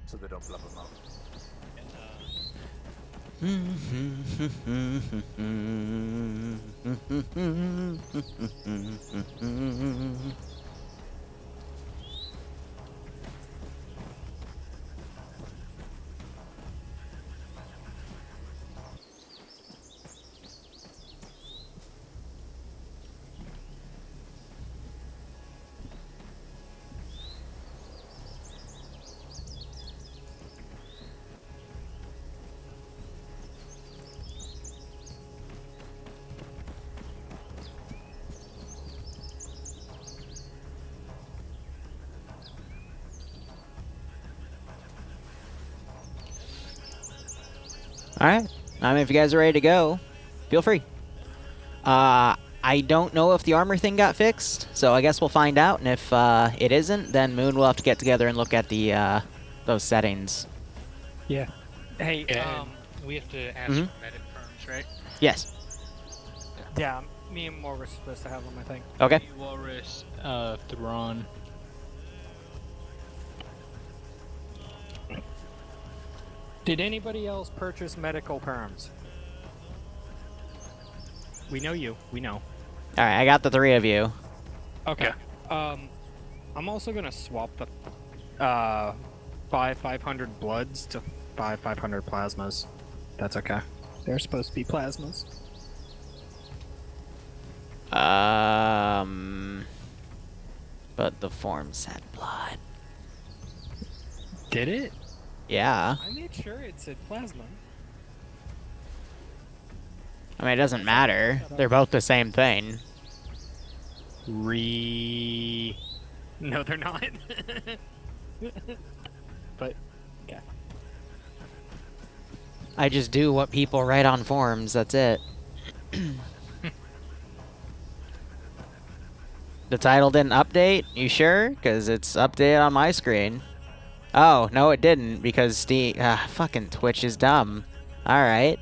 so they don't blub them up. Alright. I mean, if you guys are ready to go, feel free. I don't know if the armor thing got fixed, so I guess we'll find out. And if it isn't, then Moon will have to get together and look at the those settings. Yeah. Hey, Yeah, we have to ask for medic firms, right? Yes. yeah, me and Moore were supposed to have them, I think. Okay. Walrus, Thrawn. Did anybody else purchase medical perms? We know you. We know. Alright, I got the 3 of you. Okay. I'm also gonna swap the buy 500 bloods to buy 500 plasmas. That's okay. They're supposed to be plasmas. But the form said blood. Did it? Yeah. I made sure it said plasma. I mean, it doesn't matter. They're both the same thing. No, they're not. But, yeah. I just do what people write on forums, that's it. The title didn't update? You sure? Because it's updated on my screen. Oh, no it didn't, because fucking Twitch is dumb. Alright.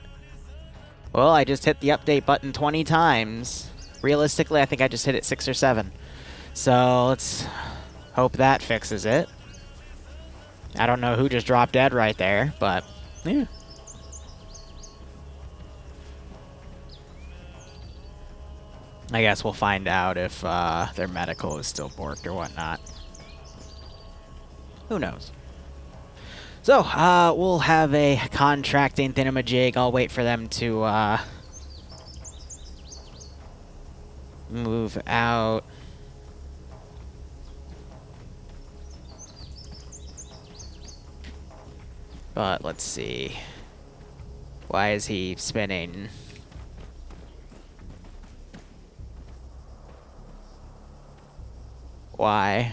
Well, I just hit the update button 20 times. Realistically, I think I just hit it 6 or 7. So, let's hope that fixes it. I don't know who just dropped dead right there, but, yeah. I guess we'll find out if their medical is still borked or whatnot. Who knows? So, we'll have a contracting thingamajig. I'll wait for them to move out. But let's see. Why is he spinning? Why?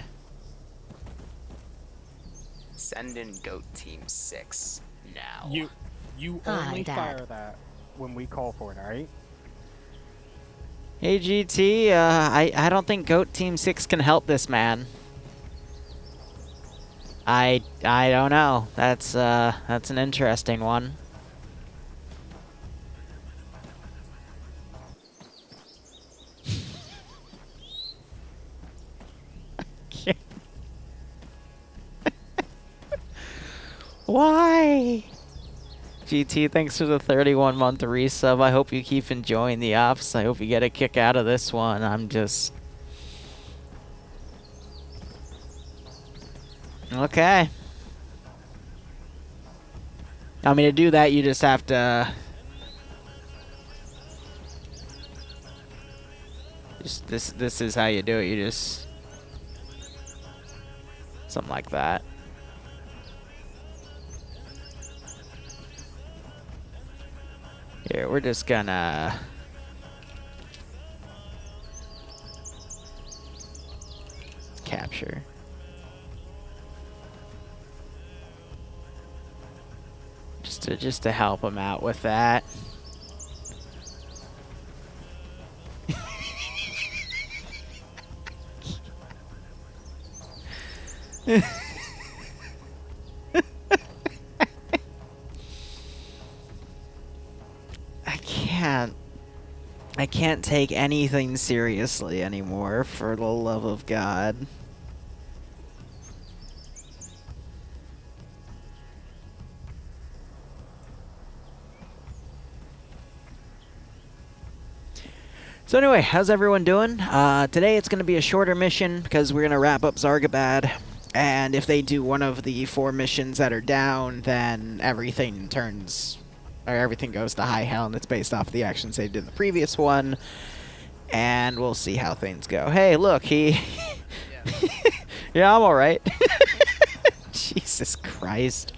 Send in Goat Team 6 now. You only fire that when we call for it, alright? Hey GT, I don't think Goat Team 6 can help this man. I don't know. That's an interesting one. Why? GT, thanks for the 31-month resub. I hope you keep enjoying the ops. I hope you get a kick out of this one. I'm just... Okay. I mean, to do that, you just have to... This is how you do it. You just... Something like that. Here, we're just gonna... capture. Just to help him out with that. I can't take anything seriously anymore, for the love of God. So anyway, how's everyone doing? Today it's going to be a shorter mission because we're going to wrap up Zargabad. And if they do one of the 4 missions that are down, then everything goes to high hell, and it's based off of the actions they did in the previous one. And we'll see how things go. Hey, look, he... Yeah, I'm alright. Jesus Christ.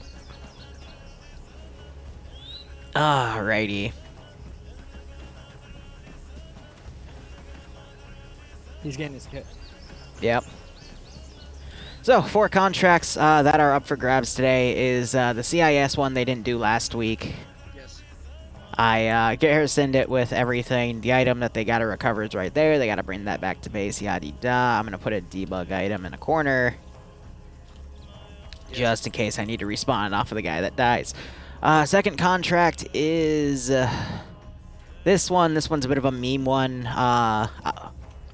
Alrighty. He's getting his kit. Yep. So, 4 contracts that are up for grabs today is the CIS one they didn't do last week. Yes. I garrisoned it with everything. The item that they got to recover is right there. They got to bring that back to base, yada-da. I'm going to put a debug item in a corner. Just in case I need to respawn off of the guy that dies. Second contract is this one. This one's a bit of a meme one.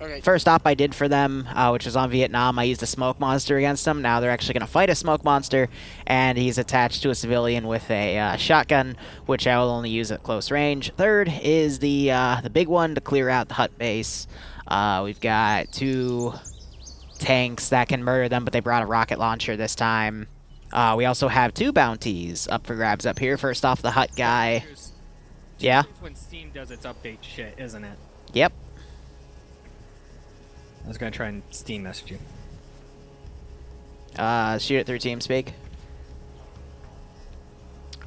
Okay. First op I did for them, which was on Vietnam, I used a smoke monster against them. Now they're actually going to fight a smoke monster, and he's attached to a civilian with a shotgun, which I will only use at close range. Third is the big one to clear out the hut base. We've got 2 tanks that can murder them, but they brought a rocket launcher this time. We also have 2 bounties up for grabs up here. First off, the hut guy. Yeah? When Steam does its update shit, isn't it? Yep. I was gonna try and Steam message you. Shoot it through TeamSpeak.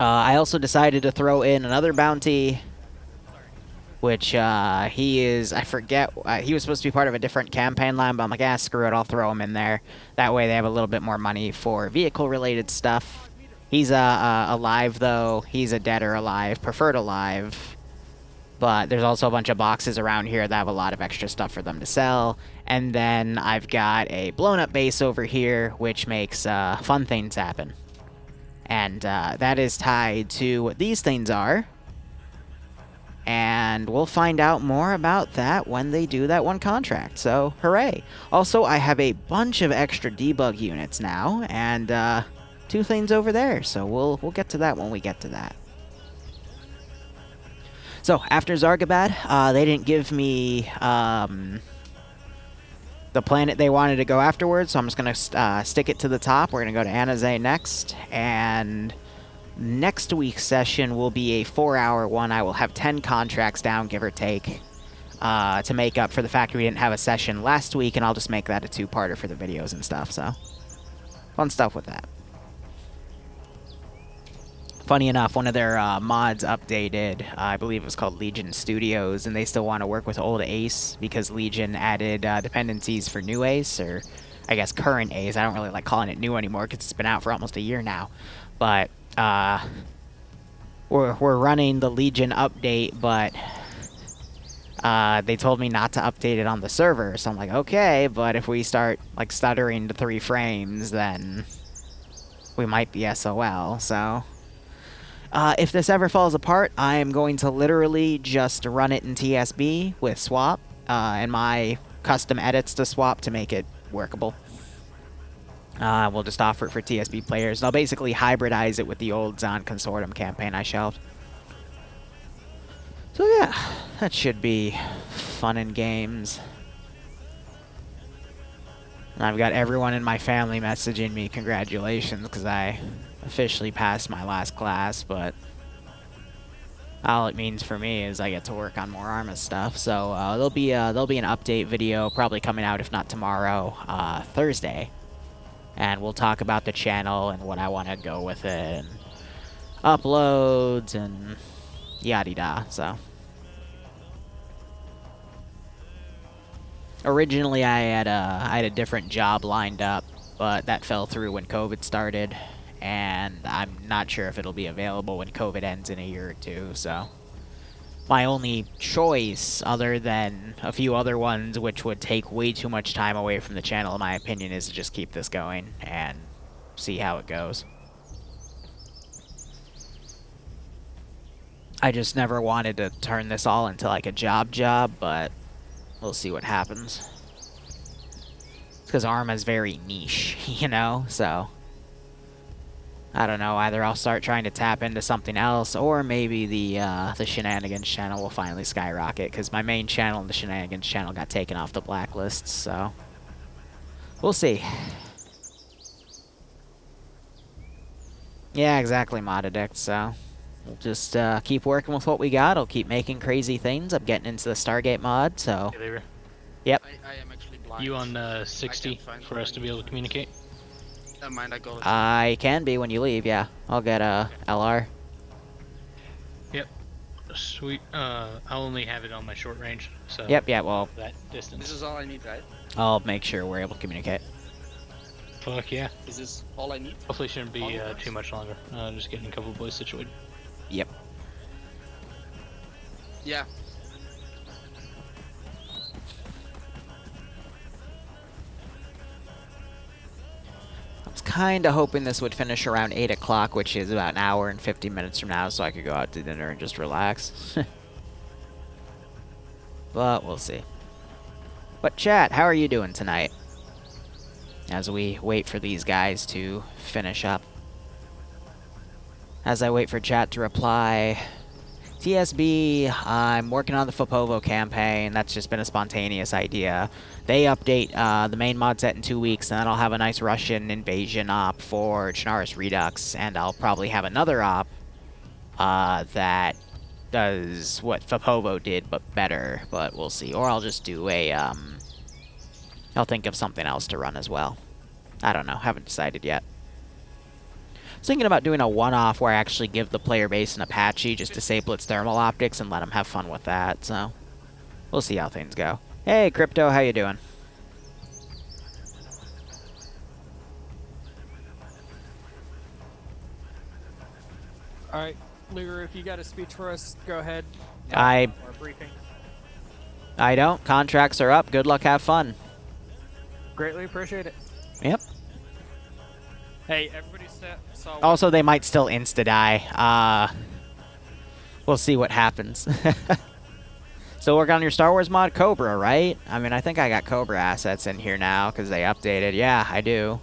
I also decided to throw in another bounty, which he is, I forget, he was supposed to be part of a different campaign line, but I'm like, ah, screw it, I'll throw him in there. That way they have a little bit more money for vehicle-related stuff. He's alive, though. He's a dead or alive, preferred alive. But there's also a bunch of boxes around here that have a lot of extra stuff for them to sell. And then I've got a blown-up base over here, which makes fun things happen. And that is tied to what these things are. And we'll find out more about that when they do that one contract. So, hooray. Also, I have a bunch of extra debug units now, and 2 things over there. So we'll get to that when we get to that. So, after Zargabad, they didn't give me the planet they wanted to go afterwards, so I'm just going to stick it to the top. We're going to go to Anazay next, and next week's session will be a 4-hour one. I will have 10 contracts down, give or take, to make up for the fact we didn't have a session last week, and I'll just make that a 2-parter for the videos and stuff, so fun stuff with that. Funny enough, one of their mods updated, I believe it was called Legion Studios, and they still want to work with old Ace because Legion added dependencies for new Ace, or I guess current Ace. I don't really like calling it new anymore because it's been out for almost a year now. But we're running the Legion update, but they told me not to update it on the server. So I'm like, okay, but if we start like stuttering to 3 frames, then we might be SOL, so... if this ever falls apart, I am going to literally just run it in TSB with swap and my custom edits to swap to make it workable. We'll just offer it for TSB players, and I'll basically hybridize it with the old Zon Consortium campaign I shelved. So yeah, that should be fun and games. And I've got everyone in my family messaging me congratulations because I officially passed my last class, but all it means for me is I get to work on more Arma stuff. So there'll be an update video probably coming out, if not tomorrow, Thursday, and we'll talk about the channel and what I want to go with it, and uploads and yada da. So originally I had a different job lined up, but that fell through when COVID started. And I'm not sure if it'll be available when COVID ends in a year or 2, so... My only choice, other than a few other ones, which would take way too much time away from the channel, in my opinion, is to just keep this going and see how it goes. I just never wanted to turn this all into, like, a job, but we'll see what happens. It's because Arma's very niche, you know, so... I don't know, either I'll start trying to tap into something else, or maybe the Shenanigans channel will finally skyrocket, because my main channel and the Shenanigans channel got taken off the blacklist, so... We'll see. Yeah, exactly, Modadict, so... We'll just keep working with what we got, I'll keep making crazy things, I'm getting into the Stargate mod, so... Hey, Liru. Yep. I am actually blind. You on 60 for us to be able to communicate? Never mind, I go. I can be when you leave, yeah. I'll get a LR. Yep. Sweet. I'll only have it on my short range, so... Yep, yeah, well, That distance. This is all I need, right? I'll make sure we're able to communicate. Fuck yeah. Is this all I need? Hopefully shouldn't be too much longer. Just getting a couple of boys situated. Yep. Yeah. I was kind of hoping this would finish around 8 o'clock, which is about an hour and 50 minutes from now, so I could go out to dinner and just relax. But we'll see. But chat, how are you doing tonight? As we wait for these guys to finish up. As I wait for chat to reply... TSB, I'm working on the Fopovo campaign. That's just been a spontaneous idea. They update the main mod set in 2 weeks, and then I'll have a nice Russian invasion op for Chernarus Redux, and I'll probably have another op that does what Fopovo did, but better, but we'll see. Or I'll just do a, I'll think of something else to run as well. I don't know, haven't decided yet. I was thinking about doing a one-off where I actually give the player base an Apache, just disable its thermal optics and let them have fun with that, so we'll see how things go. Hey, Crypto, how you doing? Alright, Liru, if you got a speech for us, go ahead. Or a briefing. I don't. Contracts are up. Good luck, have fun. Greatly appreciate it. Yep. Hey, everybody saw... Also, they might still insta-die. We'll see what happens. Still working on your Star Wars mod? Cobra, right? I mean, I think I got Cobra assets in here now, because they updated. Yeah, I do.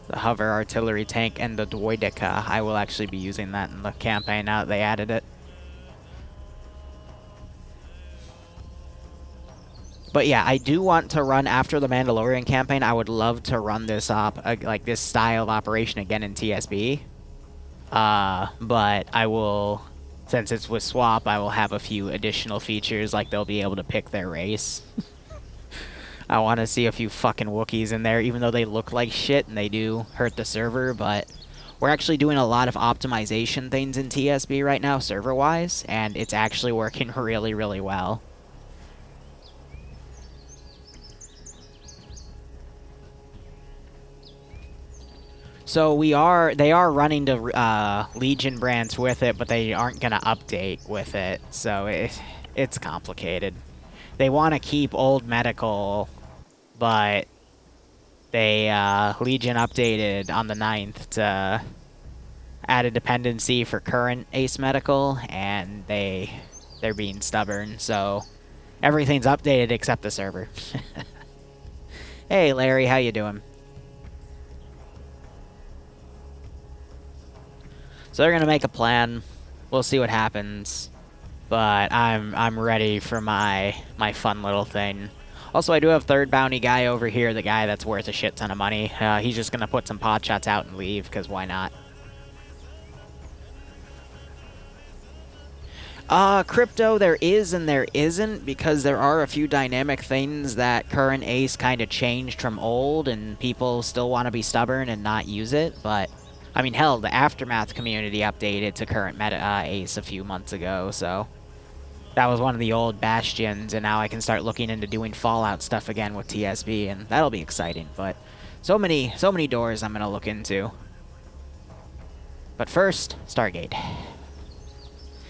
The hover artillery tank and the Droideka. I will actually be using that in the campaign now that they added it. But yeah, I do want to run after the Mandalorian campaign. I would love to run this like this style of operation again in TSB. But I will, since it's with Swap, I will have a few additional features, like they'll be able to pick their race. I want to see a few fucking Wookiees in there, even though they look like shit and they do hurt the server, but we're actually doing a lot of optimization things in TSB right now, server-wise, and it's actually working really, really well. So they are running the Legion branch with it, but they aren't going to update with it, so it's complicated. They want to keep old medical, but they, Legion updated on the 9th to add a dependency for current Ace medical, and they're being stubborn, so everything's updated except the server. Hey Larry, how you doing? So they're gonna make a plan. We'll see what happens. But I'm ready for my fun little thing. Also, I do have third bounty guy over here, the guy that's worth a shit ton of money. He's just gonna put some pot shots out and leave, because why not? Crypto, there is and there isn't, because there are a few dynamic things that current Ace kind of changed from old, and people still want to be stubborn and not use it, but... I mean, hell, the Aftermath community updated to current meta Ace a few months ago, so... That was one of the old bastions, and now I can start looking into doing Fallout stuff again with TSB, and that'll be exciting, but... So many doors I'm gonna look into. But first, Stargate.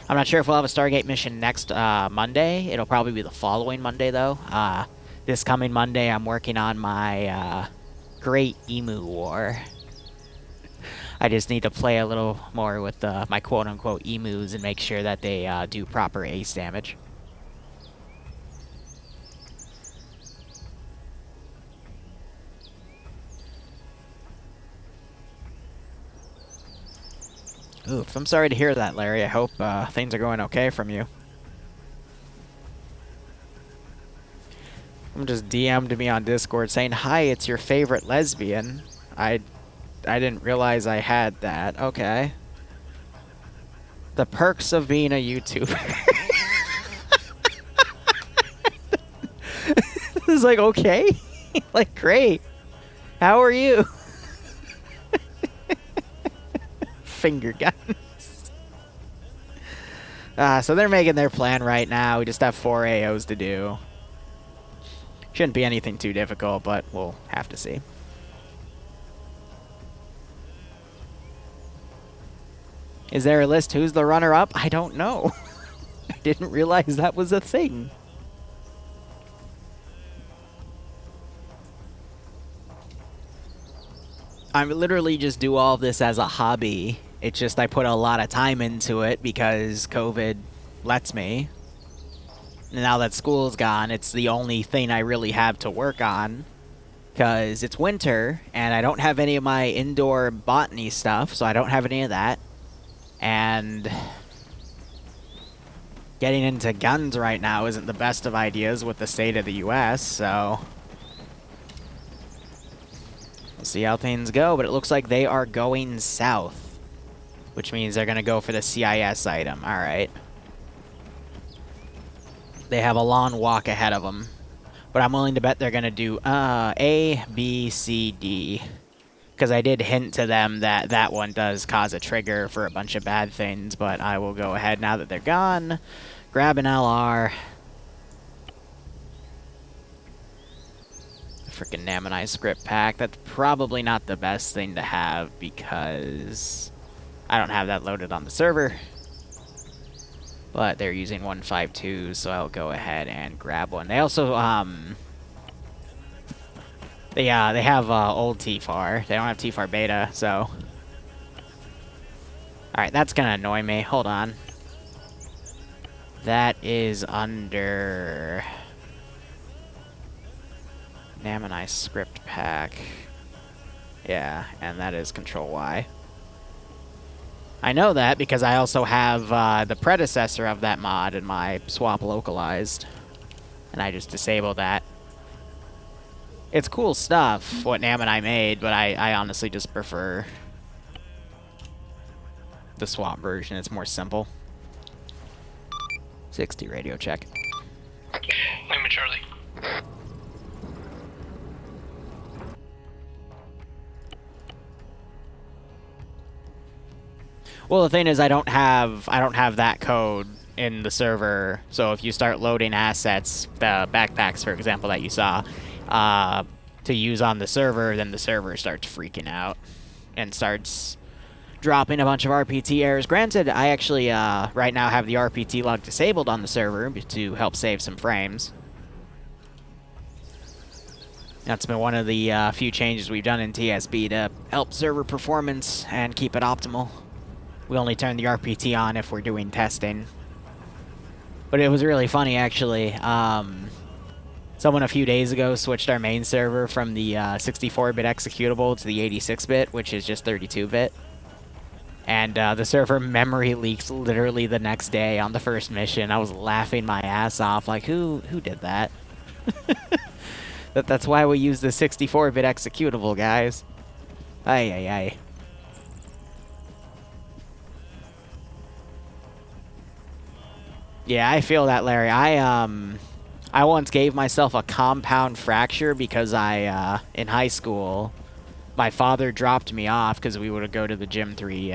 I'm not sure if we'll have a Stargate mission next Monday. It'll probably be the following Monday, though. This coming Monday, I'm working on my Great Emu War. I just need to play a little more with my quote-unquote emus and make sure that they do proper ace damage. Oof, I'm sorry to hear that, Larry. I hope things are going okay from you. I'm just DM'd me on Discord saying, "Hi, it's your favorite lesbian." I didn't realize I had that. Okay. The perks of being a YouTuber. It's like, okay. Like, great. How are you? Finger guns. So they're making their plan right now. We just have 4 AOs to do. Shouldn't be anything too difficult, but we'll have to see. Is there a list who's the runner-up? I don't know. I didn't realize that was a thing. I literally just do all of this as a hobby. It's just I put a lot of time into it because COVID lets me. And now that school's gone, it's the only thing I really have to work on. Because it's winter, and I don't have any of my indoor botany stuff, so I don't have any of that. And getting into guns right now isn't the best of ideas with the state of the US, so we'll see how things go. But it looks like they are going south, which means they're going to go for the CIS item. All right. They have a long walk ahead of them, but I'm willing to bet they're going to do A, B, C, D. Because I did hint to them that that one does cause a trigger for a bunch of bad things, but I will go ahead now that they're gone. Grab an LR. Freaking Namanai script pack. That's probably not the best thing to have because I don't have that loaded on the server. But they're using 152, so I'll go ahead and grab one. They also, they have old TFAR. They don't have TFAR beta, so. Alright, that's gonna annoy me. Hold on. That is under Namanai script pack. Yeah, and that is Control Y. I know that because I also have the predecessor of that mod in my swap localized. And I just disabled that. It's cool stuff, what Namanai made, but I honestly just prefer the swap version. It's more simple. 60 radio check. Lima Charlie. Well, the thing is, I don't have that code in the server. So if you start loading assets, the backpacks, for example, that you saw, to use on the server, then the server starts freaking out and starts dropping a bunch of RPT errors. Granted, I actually right now have the RPT log disabled on the server to help save some frames. That's been one of the few changes we've done in TSB to help server performance and keep it optimal. We only turn the RPT on if we're doing testing. But it was really funny, actually. Someone a few days ago switched our main server from the 64-bit executable to the 86-bit, which is just 32-bit. And the server memory leaks literally the next day on the first mission. I was laughing my ass off, like, who did that? That's why we use the 64-bit executable, guys. Ay, ay, ay. Yeah, I feel that, Larry. I once gave myself a compound fracture because in high school, my father dropped me off because we would go to the gym three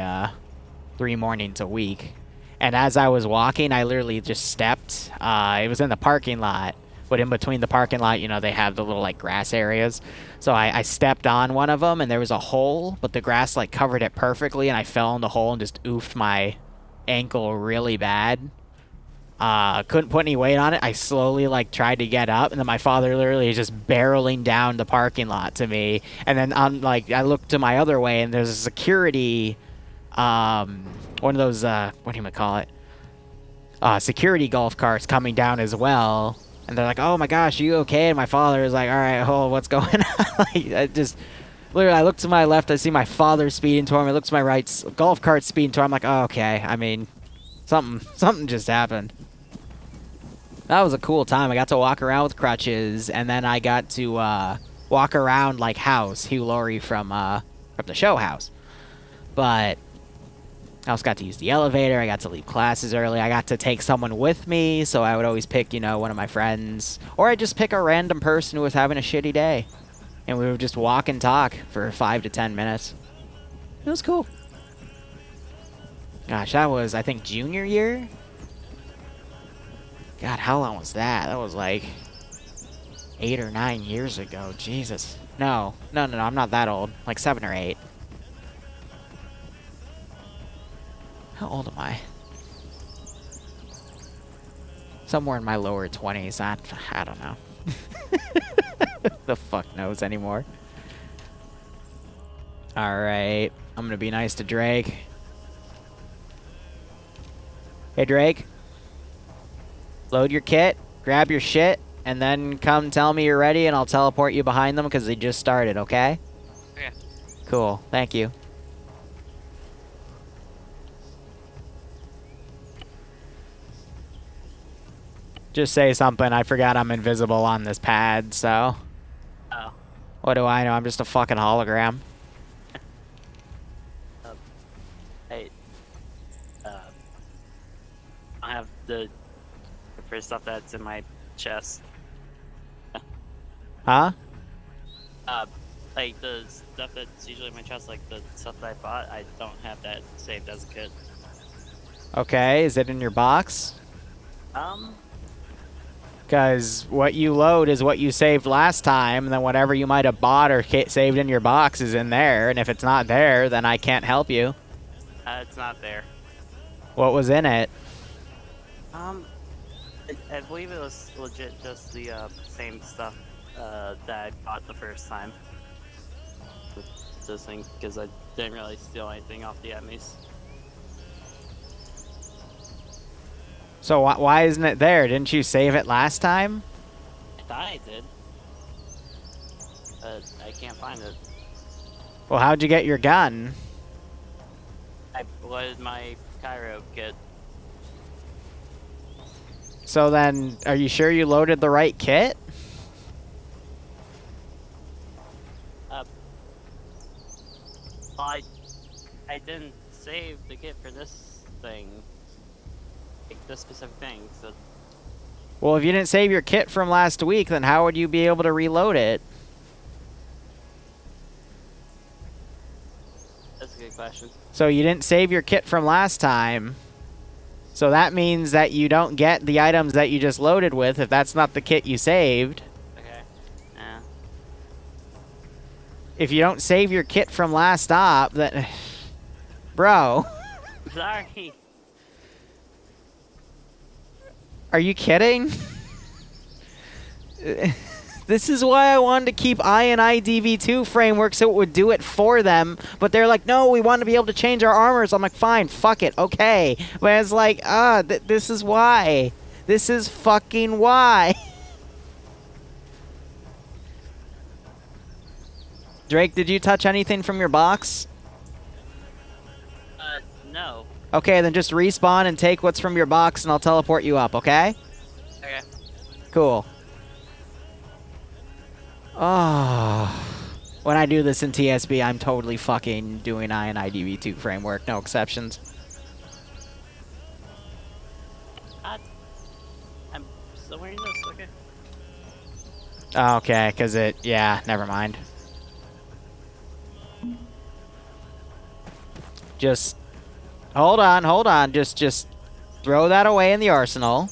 mornings a week. And as I was walking, I literally just stepped. It was in the parking lot, but in between the parking lot, you know, they have the little, like, grass areas. So I stepped on one of them, and there was a hole, but the grass, like, covered it perfectly, and I fell in the hole and just oofed my ankle really bad. Couldn't put any weight on it. I slowly, like, tried to get up, and then my father literally is just barreling down the parking lot to me. And then, I looked to my other way, and there's a security, one of those, what do you call it? Security golf carts coming down as well. And they're like, oh my gosh, are you okay? And my father is like, all right, what's going on? Like, Literally, I look to my left, I see my father speeding toward me. I look to my right, golf cart speeding toward me. I'm like, oh, okay. I mean, something just happened. That was a cool time. I got to walk around with crutches, and then I got to walk around like House, Hugh Laurie from the show House. But I also got to use the elevator. I got to leave classes early. I got to take someone with me, so I would always pick, you know, one of my friends. Or I'd just pick a random person who was having a shitty day. And we would just walk and talk for 5 to 10 minutes. It was cool. Gosh, that was, I think, junior year? God, how long was that? That was like 8 or 9 years ago. Jesus. No, I'm not that old. Like 7 or 8. How old am I? Somewhere in my lower 20s. I don't know. The fuck knows anymore. Alright. I'm gonna be nice to Drake. Hey, Drake. Load your kit, grab your shit, and then come tell me you're ready, and I'll teleport you behind them because they just started, okay? Okay. Cool. Thank you. Just say something. I forgot I'm invisible on this pad, so... Oh. What do I know? I'm just a fucking hologram. Hey. I have the for stuff that's in my chest. Huh? Like the stuff that's usually in my chest, like the stuff that I bought, I don't have that saved as a kit. Okay, is it in your box? Um, Because what you load is what you saved last time, and then whatever you might have bought or saved in your box is in there, and if it's not there, then I can't help you. it's not there. What was in it? I believe it was legit just the same stuff that I bought the first time. This thing, because I didn't really steal anything off the enemies. So why isn't it there? Didn't you save it last time? I thought I did. But I can't find it. Well, how'd you get your gun? What did my Cairo kit? So then, are you sure you loaded the right kit? Well, I didn't save the kit for this thing. Like this specific thing, so... Well, if you didn't save your kit from last week, then how would you be able to reload it? That's a good question. So you didn't save your kit from last time. So that means that you don't get the items that you just loaded with if that's not the kit you saved. Okay. Yeah. If you don't save your kit from last stop, then... Bro. Sorry. Are you kidding? This is why I wanted to keep INI-DV2 framework so it would do it for them. But they're like, no, we want to be able to change our armors. I'm like, fine, fuck it, okay. But it's like, this is why. This is fucking why. Drake, did you touch anything from your box? No. Okay, then just respawn and take what's from your box and I'll teleport you up, okay? Okay. Cool. Oh. When I do this in TSB, I'm totally fucking doing INI-DV2 framework, no exceptions. I'm still wearing this, okay? Okay, because yeah, never mind. Just, hold on, just throw that away in the arsenal,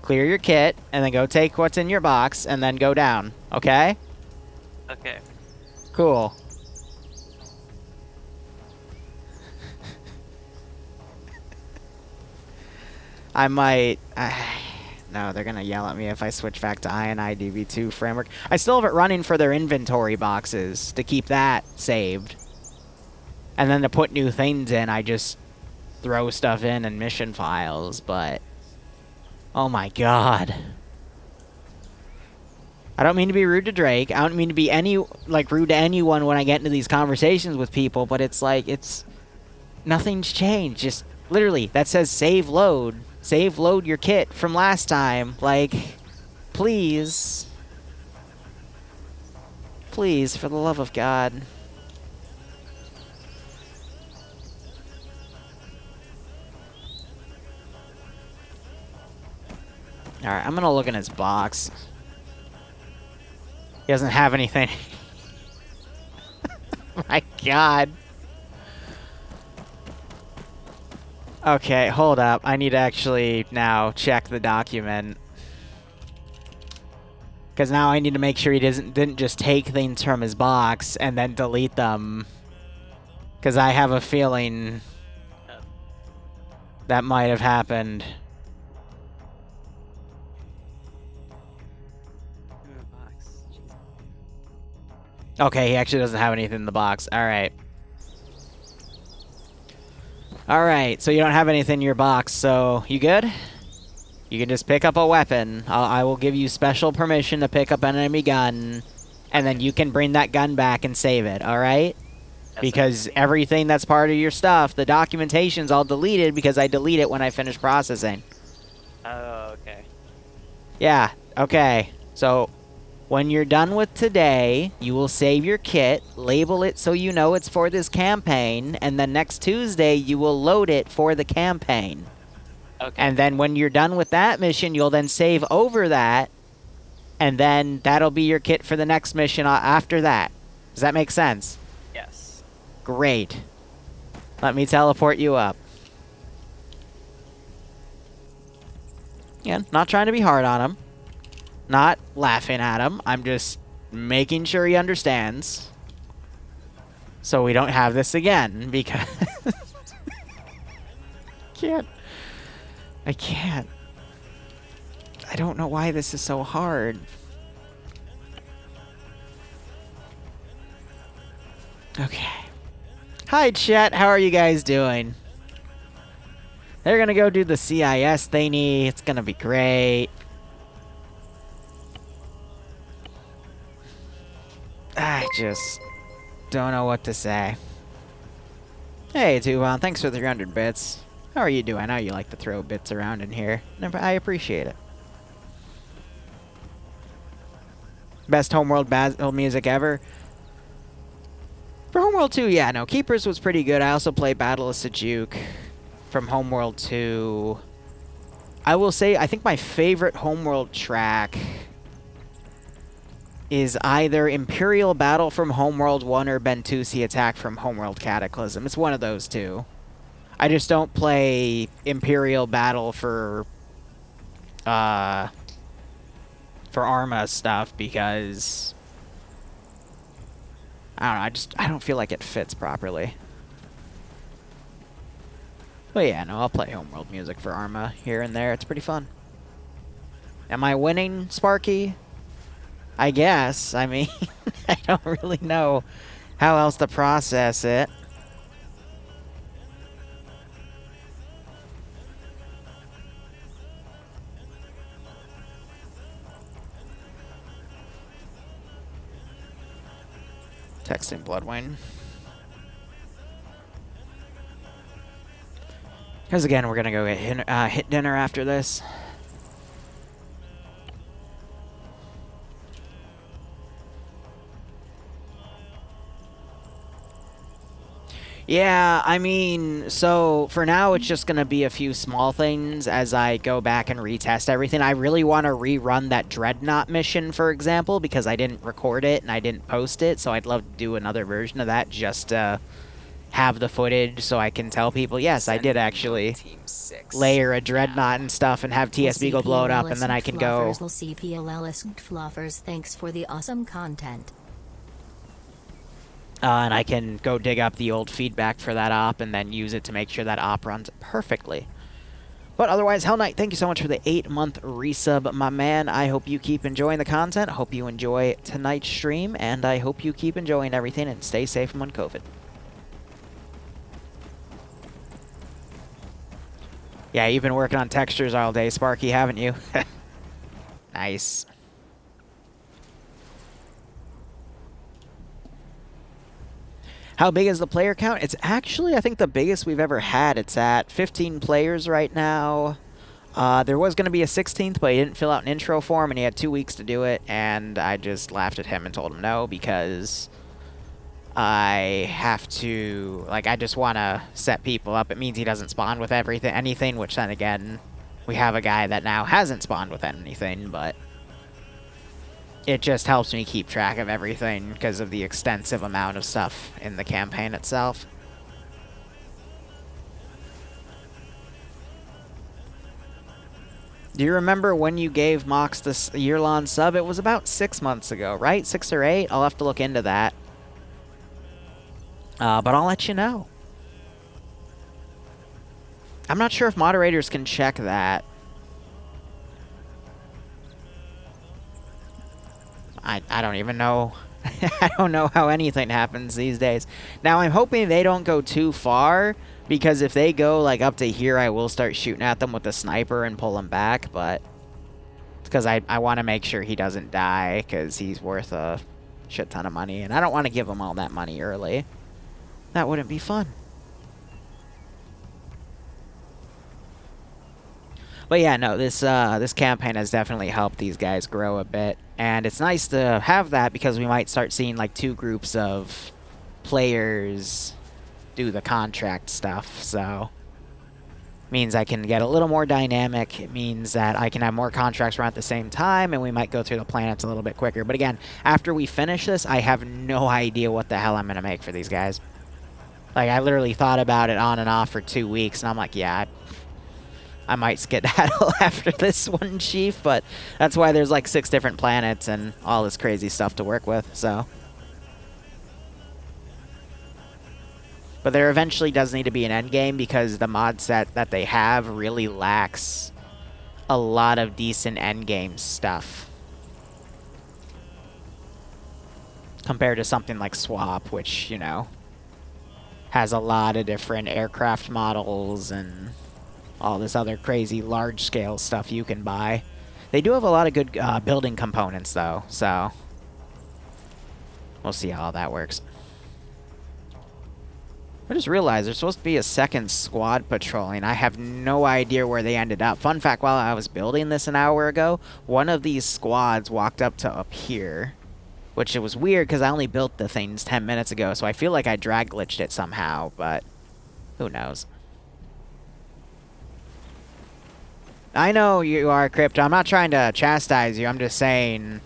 clear your kit, and then go take what's in your box, and then go down, okay? Okay. Cool. I might... no, they're gonna yell at me if I switch back to INI-DV2 framework. I still have it running for their inventory boxes to keep that saved. And then to put new things in, I just throw stuff in mission files, but... Oh my god. I don't mean to be rude to Drake. I don't mean to be rude to anyone when I get into these conversations with people, but it's like, nothing's changed. Just literally, that says save load. Save load your kit from last time. Like, please. Please, for the love of God. Alright, I'm gonna look in his box. He doesn't have anything. My God. Okay, hold up. I need to actually now check the document. Because now I need to make sure he didn't just take things from his box and then delete them. Because I have a feeling that might have happened. In the box. Jeez. Okay, he actually doesn't have anything in the box. Alright. Alright, so you don't have anything in your box, so you good? You can just pick up a weapon. I will give you special permission to pick up an enemy gun, and then you can bring that gun back and save it, alright? Because everything that's part of your stuff, the documentation's all deleted because I delete it when I finish processing. Oh, okay. Yeah, okay. So, when you're done with today, you will save your kit, label it so you know it's for this campaign, and then next Tuesday you will load it for the campaign. Okay. And then when you're done with that mission, you'll then save over that, and then that'll be your kit for the next mission after that. Does that make sense? Yes. Great. Let me teleport you up. Yeah, not trying to be hard on him. Not laughing at him. I'm just making sure he understands. So we don't have this again, because... I can't. I don't know why this is so hard. Okay. Hi, chat. How are you guys doing? They're gonna go do the CIS thingy. It's gonna be great. I just don't know what to say. Hey, Tuvon. Thanks for the 300 bits. How are you doing? I know you like to throw bits around in here. I appreciate it. Best Homeworld battle music ever? For Homeworld 2, yeah, no. Keepers was pretty good. I also played Battle of Sejuk from Homeworld 2. I will say, I think my favorite Homeworld track is either Imperial Battle from Homeworld 1 or Bentusi Attack from Homeworld Cataclysm. It's one of those two. I just don't play Imperial Battle for Arma stuff because I don't know, I don't feel like it fits properly. But yeah, no, I'll play Homeworld music for Arma here and there. It's pretty fun. Am I winning, Sparky? I guess. I mean, I don't really know how else to process it. Texting Bloodwing. Because again, we're gonna go get hit dinner after this. Yeah, I mean, so for now it's just gonna be a few small things as I go back and retest everything. I really want to rerun that Dreadnought mission, for example, because I didn't record it and I didn't post it, so I'd love to do another version of that just to have the footage so I can tell people, yes, I did actually layer a Dreadnought and stuff and have TSB go blow it up, and then I can go... Fluffers, thanks for the awesome content. And I can go dig up the old feedback for that op and then use it to make sure that op runs perfectly. But otherwise, Hell Knight, thank you so much for the 8-month resub, my man. I hope you keep enjoying the content. I hope you enjoy tonight's stream, and I hope you keep enjoying everything and stay safe from COVID. Yeah, you've been working on textures all day, Sparky, haven't you? Nice. How big is the player count? It's actually, I think, the biggest we've ever had. It's at 15 players right now. There was going to be a 16th, but he didn't fill out an intro form, and he had 2 weeks to do it, and I just laughed at him and told him no, because I have to, like, I just want to set people up. It means he doesn't spawn with anything, which then again, we have a guy that now hasn't spawned with anything, but it just helps me keep track of everything because of the extensive amount of stuff in the campaign itself. Do you remember when you gave Mox this year-long sub? It was about 6 months ago, right? 6 or 8? I'll have to look into that. But I'll let you know. I'm not sure if moderators can check that. I don't even know. I don't know how anything happens these days. Now, I'm hoping they don't go too far, because if they go, like, up to here, I will start shooting at them with the sniper and pull them back, but because I want to make sure he doesn't die, because he's worth a shit ton of money, and I don't want to give him all that money early. That wouldn't be fun. But yeah, no, this campaign has definitely helped these guys grow a bit. And it's nice to have that because we might start seeing like 2 groups of players do the contract stuff. So means I can get a little more dynamic. It means that I can have more contracts run at the same time, and we might go through the planets a little bit quicker. But again, after we finish this, I have no idea what the hell I'm going to make for these guys. Like, I literally thought about it on and off for 2 weeks, and I'm like, yeah, I might skedaddle after this one, Chief, but that's why there's like 6 different planets and all this crazy stuff to work with, so. But there eventually does need to be an end game because the mod set that they have really lacks a lot of decent end game stuff. Compared to something like Swap, which, you know, has a lot of different aircraft models and all this other crazy large-scale stuff you can buy. They do have a lot of good building components, though, so we'll see how that works. I just realized there's supposed to be a second squad patrolling. I have no idea where they ended up. Fun fact, while I was building this an hour ago, one of these squads walked up to up here, which it was weird because I only built the things 10 minutes ago, so I feel like I drag glitched it somehow, but who knows. I know you are, Crypto. I'm not trying to chastise you. I'm just saying,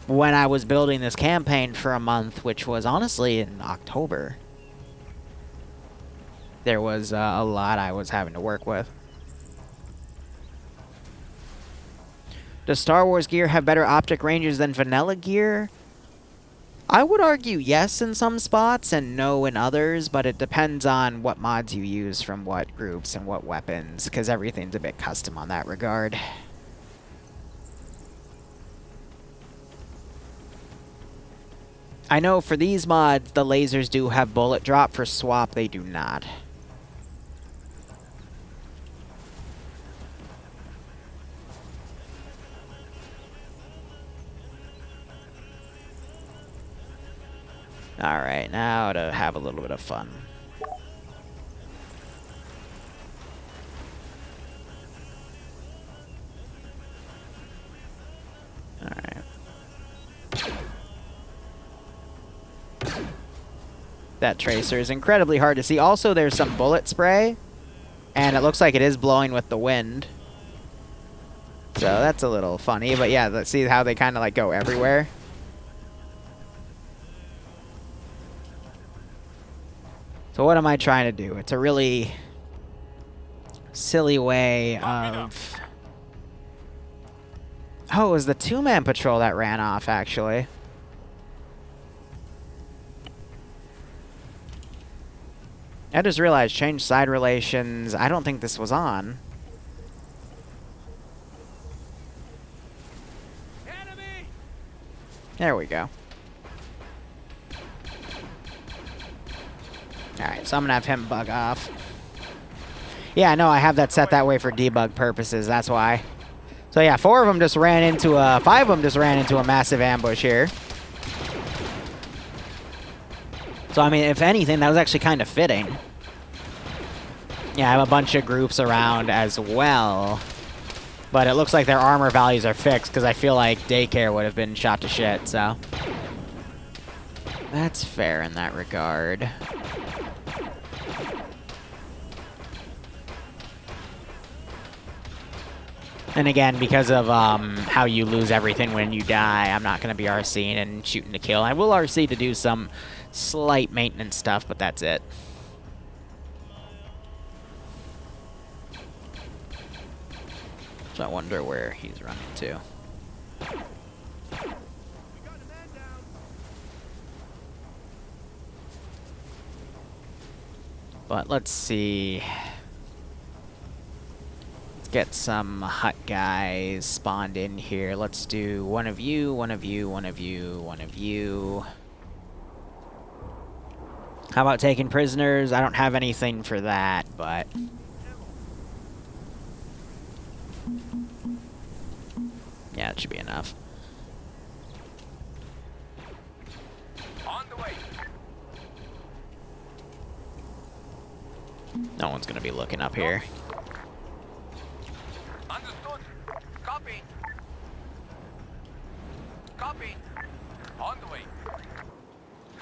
when I was building this campaign for a month, which was honestly in October, there was a lot I was having to work with. Does Star Wars gear have better optic ranges than vanilla gear? I would argue yes in some spots and no in others, but it depends on what mods you use from what groups and what weapons, because everything's a bit custom on that regard. I know for these mods, the lasers do have bullet drop. For Swap, they do not. Alright, now to have a little bit of fun. Alright. That tracer is incredibly hard to see. Also, there's some bullet spray, and it looks like it is blowing with the wind. So that's a little funny, but yeah, let's see how they kind of like go everywhere. So what am I trying to do? It's a really silly way of... Oh, it was the 2-man patrol that ran off, actually. I just realized, change side relations. I don't think this was on. Enemy! There we go. Alright, so I'm gonna have him bug off. Yeah, no, I have that set that way for debug purposes, that's why. So yeah, 5 of them just ran into a massive ambush here. So, I mean, if anything, that was actually kind of fitting. Yeah, I have a bunch of groups around as well. But it looks like their armor values are fixed, because I feel like daycare would have been shot to shit, so... That's fair in that regard. And again, because of how you lose everything when you die, I'm not going to be RCing and shooting to kill. I will RC to do some slight maintenance stuff, but that's it. So I wonder where he's running to. But let's see. Let's get some hut guys spawned in here. Let's do one of you, one of you, one of you, one of you. How about taking prisoners? I don't have anything for that, but... yeah, it should be enough. On the way. No one's gonna be looking up here. Understood. Copy. Copy. On the way.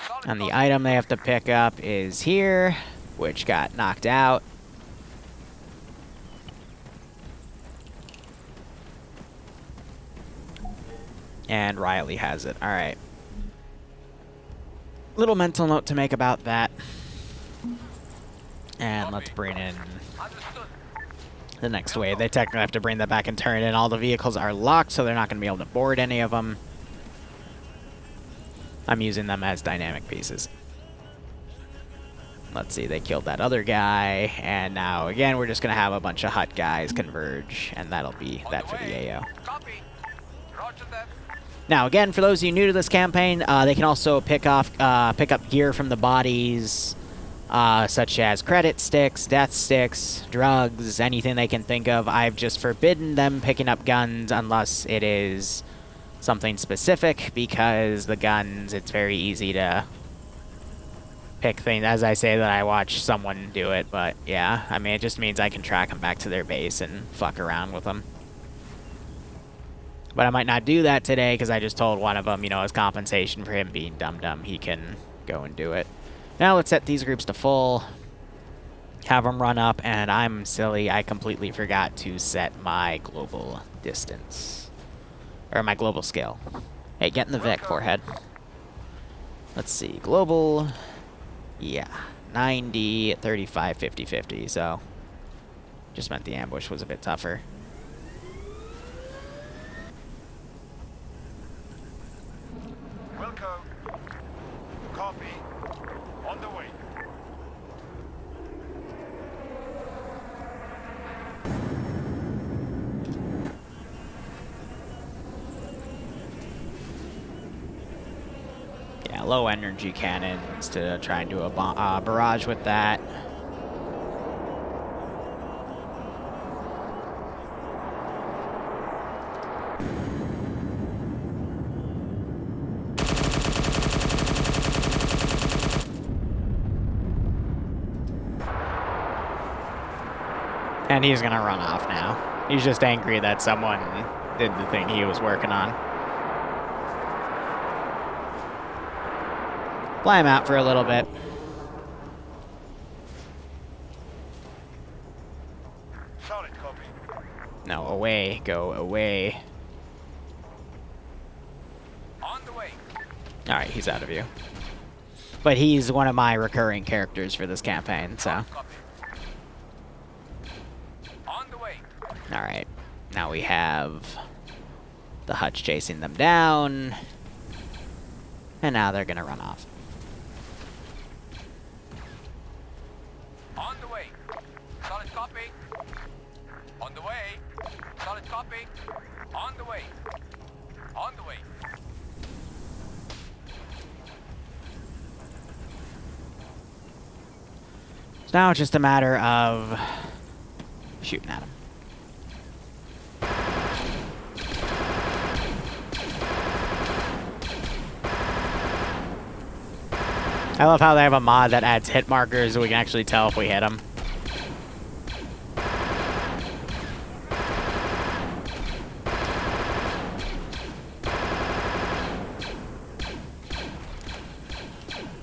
Solid And the copy. item they have to pick up is here, which got knocked out. And Riley has it. Alright. Little mental note to make about that. And let's bring in Understood. the next wave. They technically have to bring that back and turn it in. All the vehicles are locked, so they're not going to be able to board any of them. I'm using them as dynamic pieces. Let's see, they killed that other guy, and now, again, we're just going to have a bunch of hut guys converge, and that'll be that for the AO. Copy. Roger that. Now, again, for those of you new to this campaign, they can also pick up gear from the bodies, such as credit sticks, death sticks, drugs, anything they can think of. I've just forbidden them picking up guns unless it is something specific, because the guns, it's very easy to pick things. As I say that, I watch someone do it, but yeah, I mean, it just means I can track them back to their base and fuck around with them. But I might not do that today, because I just told one of them, you know, as compensation for him being dumb, he can go and do it. Now let's set these groups to full, have them run up, and I'm silly, I completely forgot to set my global distance. Or my global scale. Hey, get in the Vic, forehead. Let's see, global, yeah, 90, 35, 50, 50, so just meant the ambush was a bit tougher. Wilco. Copy. On the way. Yeah, low energy cannons to try and do a barrage with that. And he's gonna run off now. He's just angry that someone did the thing he was working on. Fly him out for a little bit. Solid copy. No, away. Go away. On the way. Alright, he's out of view. But he's one of my recurring characters for this campaign, so... Copy. On the way. Alright, now we have the Hutch chasing them down. And now they're gonna run off. On the way. Solid copy. On the way. Solid copy. On the way. On the way. So now it's just a matter of shooting at him. I love how they have a mod that adds hit markers so we can actually tell if we hit them.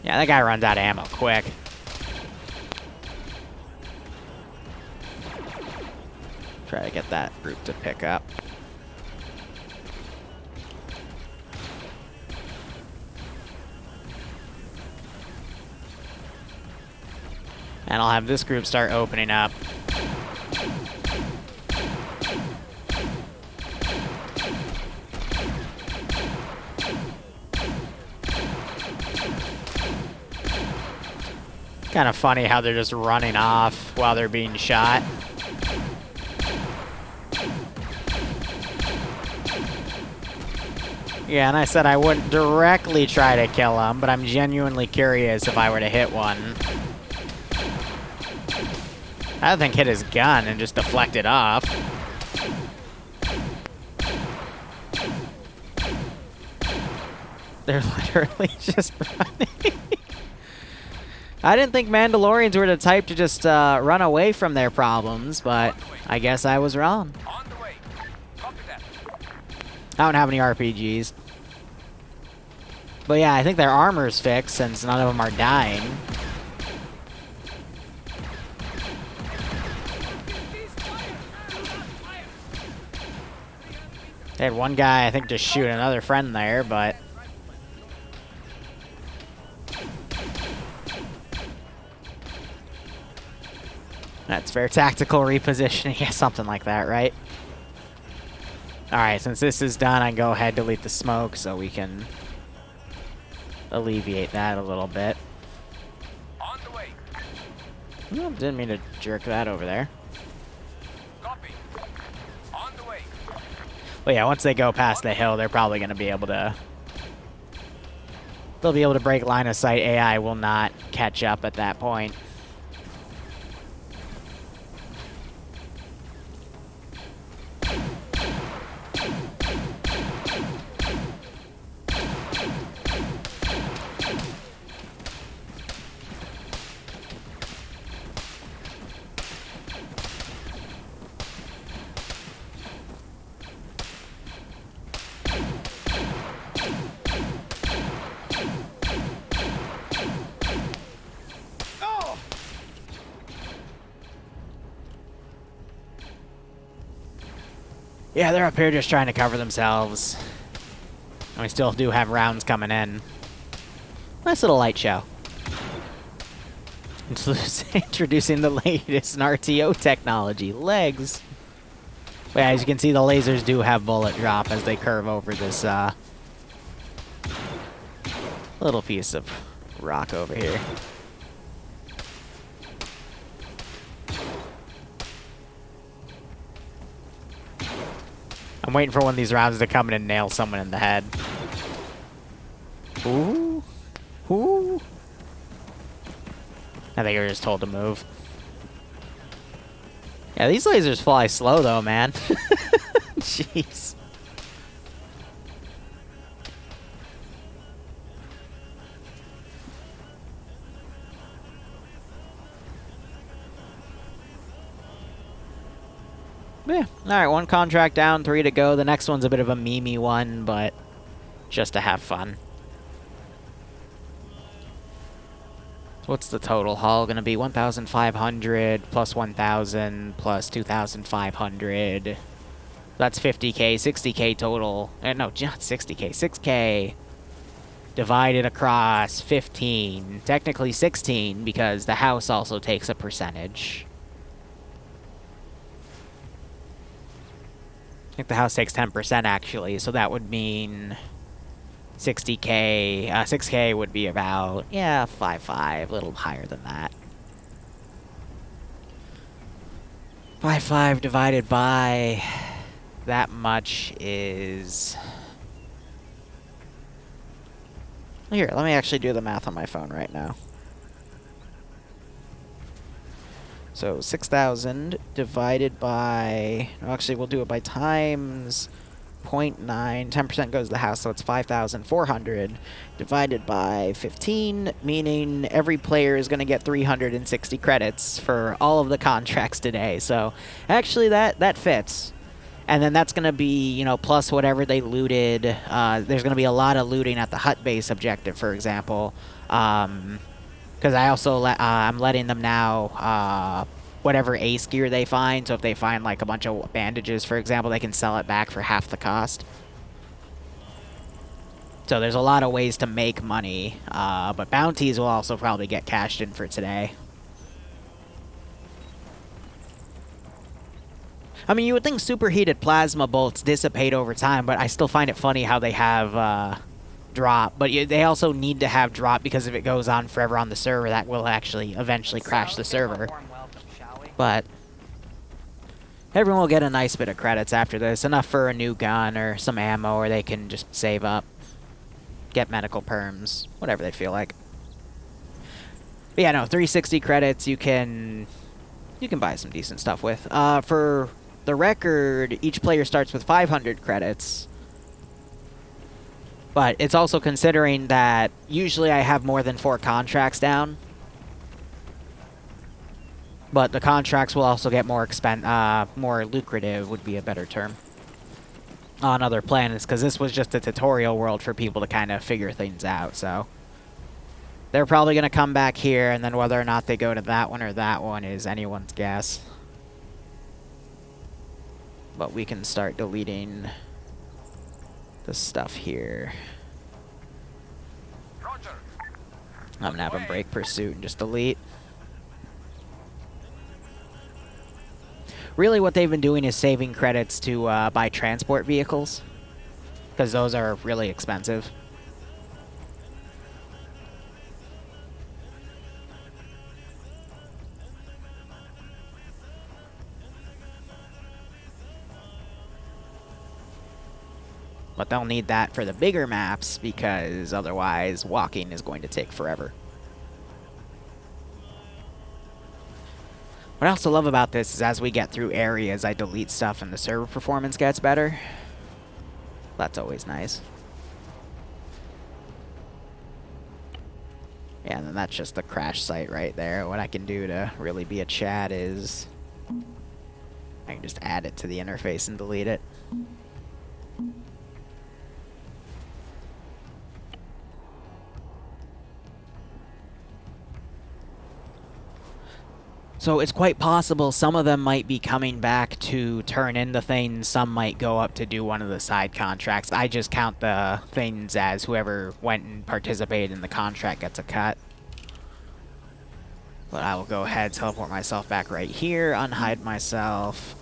Yeah, that guy runs out of ammo quick. Try to get that group to pick up. And I'll have this group start opening up. Kind of funny how they're just running off while they're being shot. Yeah, and I said I wouldn't directly try to kill him, but I'm genuinely curious if I were to hit one. I don't think hit his gun and just deflect it off. They're literally just running. I didn't think Mandalorians were the type to just run away from their problems, but I guess I was wrong. On the way. Copy that. I don't have any RPGs. But yeah, I think their armor's fixed since none of them are dying. They had one guy, I think, just shoot another friend there, but... That's fair. Tactical repositioning, yeah, something like that, right? Alright, since this is done, I can go ahead and delete the smoke so we can alleviate that a little bit. On the way. Oh, didn't mean to jerk that over there. Copy. On the way. But yeah, once they go past the hill, they're probably going to be able to... They'll be able to break line of sight. AI will not catch up at that point. Yeah, they're up here just trying to cover themselves. And we still do have rounds coming in. Nice little light show. Introducing the latest in RTO technology. Legs. But yeah, as you can see, the lasers do have bullet drop as they curve over this little piece of rock over here. I'm waiting for one of these rounds to come in and nail someone in the head. Ooh. Ooh. I think we were just told to move. Yeah, these lasers fly slow though, man. Jeez. Yeah. Alright, one contract down, 3 to go. The next one's a bit of a memey one, but just to have fun. So what's the total haul gonna be? 1,500 plus 1,000 plus 2,500. That's 50k, 60k total. No, not 60k, 6k divided across 15. Technically 16 because the house also takes a percentage. I think the house takes 10% actually, so that would mean 60k, 6k would be about, yeah, 5.5, a little higher than that. 5.5 divided by that much is... Here, let me actually do the math on my phone right now. So 6,000 divided by, actually we'll do it by times 0.9, 10% goes to the house, so it's 5,400 divided by 15, meaning every player is going to get 360 credits for all of the contracts today. So actually that fits. And then that's going to be, you know, plus whatever they looted. There's going to be a lot of looting at the hut base objective, for example. Because I also I'm letting them now whatever ace gear they find. So if they find like a bunch of bandages, for example, they can sell it back for half the cost. So there's a lot of ways to make money, but bounties will also probably get cashed in for today. I mean, you would think superheated plasma bolts dissipate over time, but I still find it funny how they have drop. But they also need to have drop because if it goes on forever on the server, that will actually eventually crash the server. But everyone will get a nice bit of credits after this, enough for a new gun or some ammo, or they can just save up, get medical perms, whatever they feel like. But yeah, no, 360 credits you can buy some decent stuff with. For the record, each player starts with 500 credits. But it's also considering that usually I have more than 4 contracts down. But the contracts will also get more more lucrative would be a better term on other planets, because this was just a tutorial world for people to kind of figure things out. So they're probably going to come back here, and then whether or not they go to that one or that one is anyone's guess. But we can start deleting the stuff here. Roger. I'm gonna have them break pursuit and just delete. Really what they've been doing is saving credits to buy transport vehicles, because those are really expensive. But they'll need that for the bigger maps, because otherwise walking is going to take forever. What I also love about this is as we get through areas, I delete stuff and the server performance gets better. That's always nice. Yeah, and then that's just the crash site right there. What I can do to really be a Chad is I can just add it to the interface and delete it. So it's quite possible some of them might be coming back to turn in the things, some might go up to do one of the side contracts. I just count the things as whoever went and participated in the contract gets a cut. But I will go ahead, teleport myself back right here, unhide myself.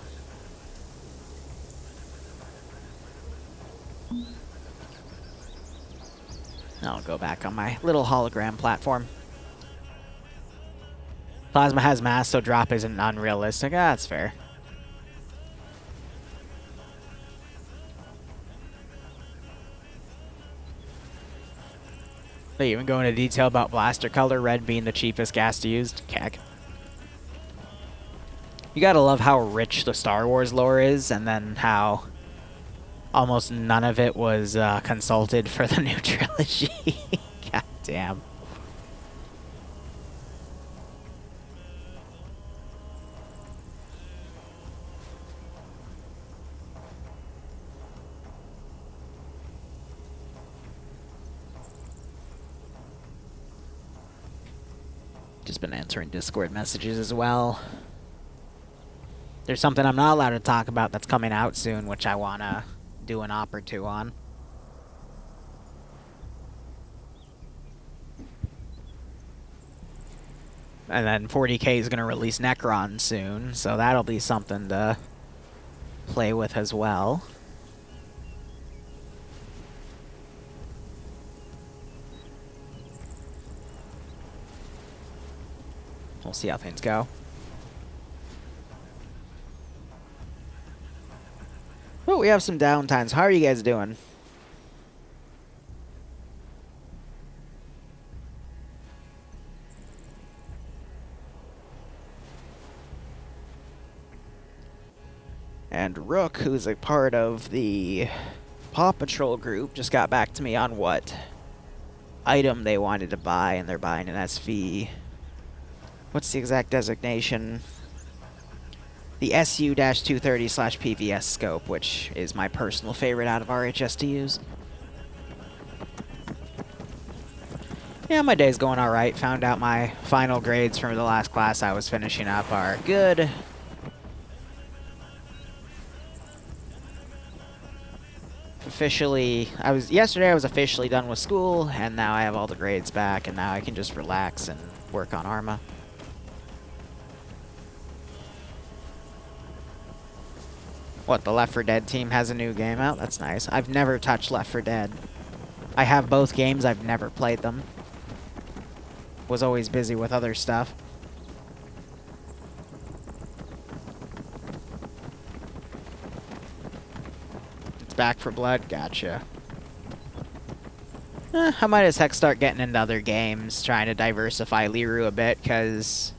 I'll go back on my little hologram platform. Plasma has mass, so drop isn't unrealistic. Ah, that's fair. They even go into detail about blaster color, red being the cheapest gas to use. Cack. You gotta love how rich the Star Wars lore is, and then how almost none of it was consulted for the new trilogy. God damn. Just been answering Discord messages as well. There's something I'm not allowed to talk about that's coming out soon, which I want to do an op or two on. And then 40K is going to release Necron soon, so that'll be something to play with as well. We'll see how things go. Oh, we have some downtimes. How are you guys doing? And Rook, who's a part of the Paw Patrol group, just got back to me on what item they wanted to buy, and they're buying an SV. What's the exact designation? The SU-230/PVS scope, which is my personal favorite out of RHS to use. Yeah, my day's going alright. Found out my final grades from the last class I was finishing up are good. Yesterday I was officially done with school, and now I have all the grades back, and now I can just relax and work on Arma. What, the Left 4 Dead team has a new game out? That's nice. I've never touched Left 4 Dead. I have both games, I've never played them. Was always busy with other stuff. It's Back for Blood? Gotcha. I might as heck start getting into other games, trying to diversify Liru a bit, because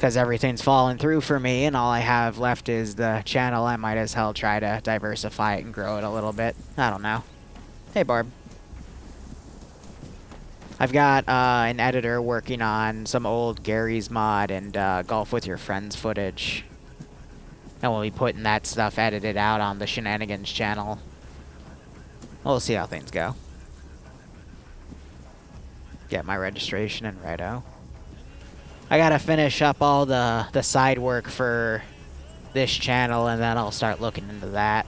everything's fallen through for me, and all I have left is the channel. I might as well try to diversify it and grow it a little bit. I don't know. Hey, Barb. I've got an editor working on some old Gary's mod and Golf with Your Friends footage. And we'll be putting that stuff edited out on the Shenanigans channel. We'll see how things go. Get my registration in righto. I gotta finish up all the side work for this channel, and then I'll start looking into that.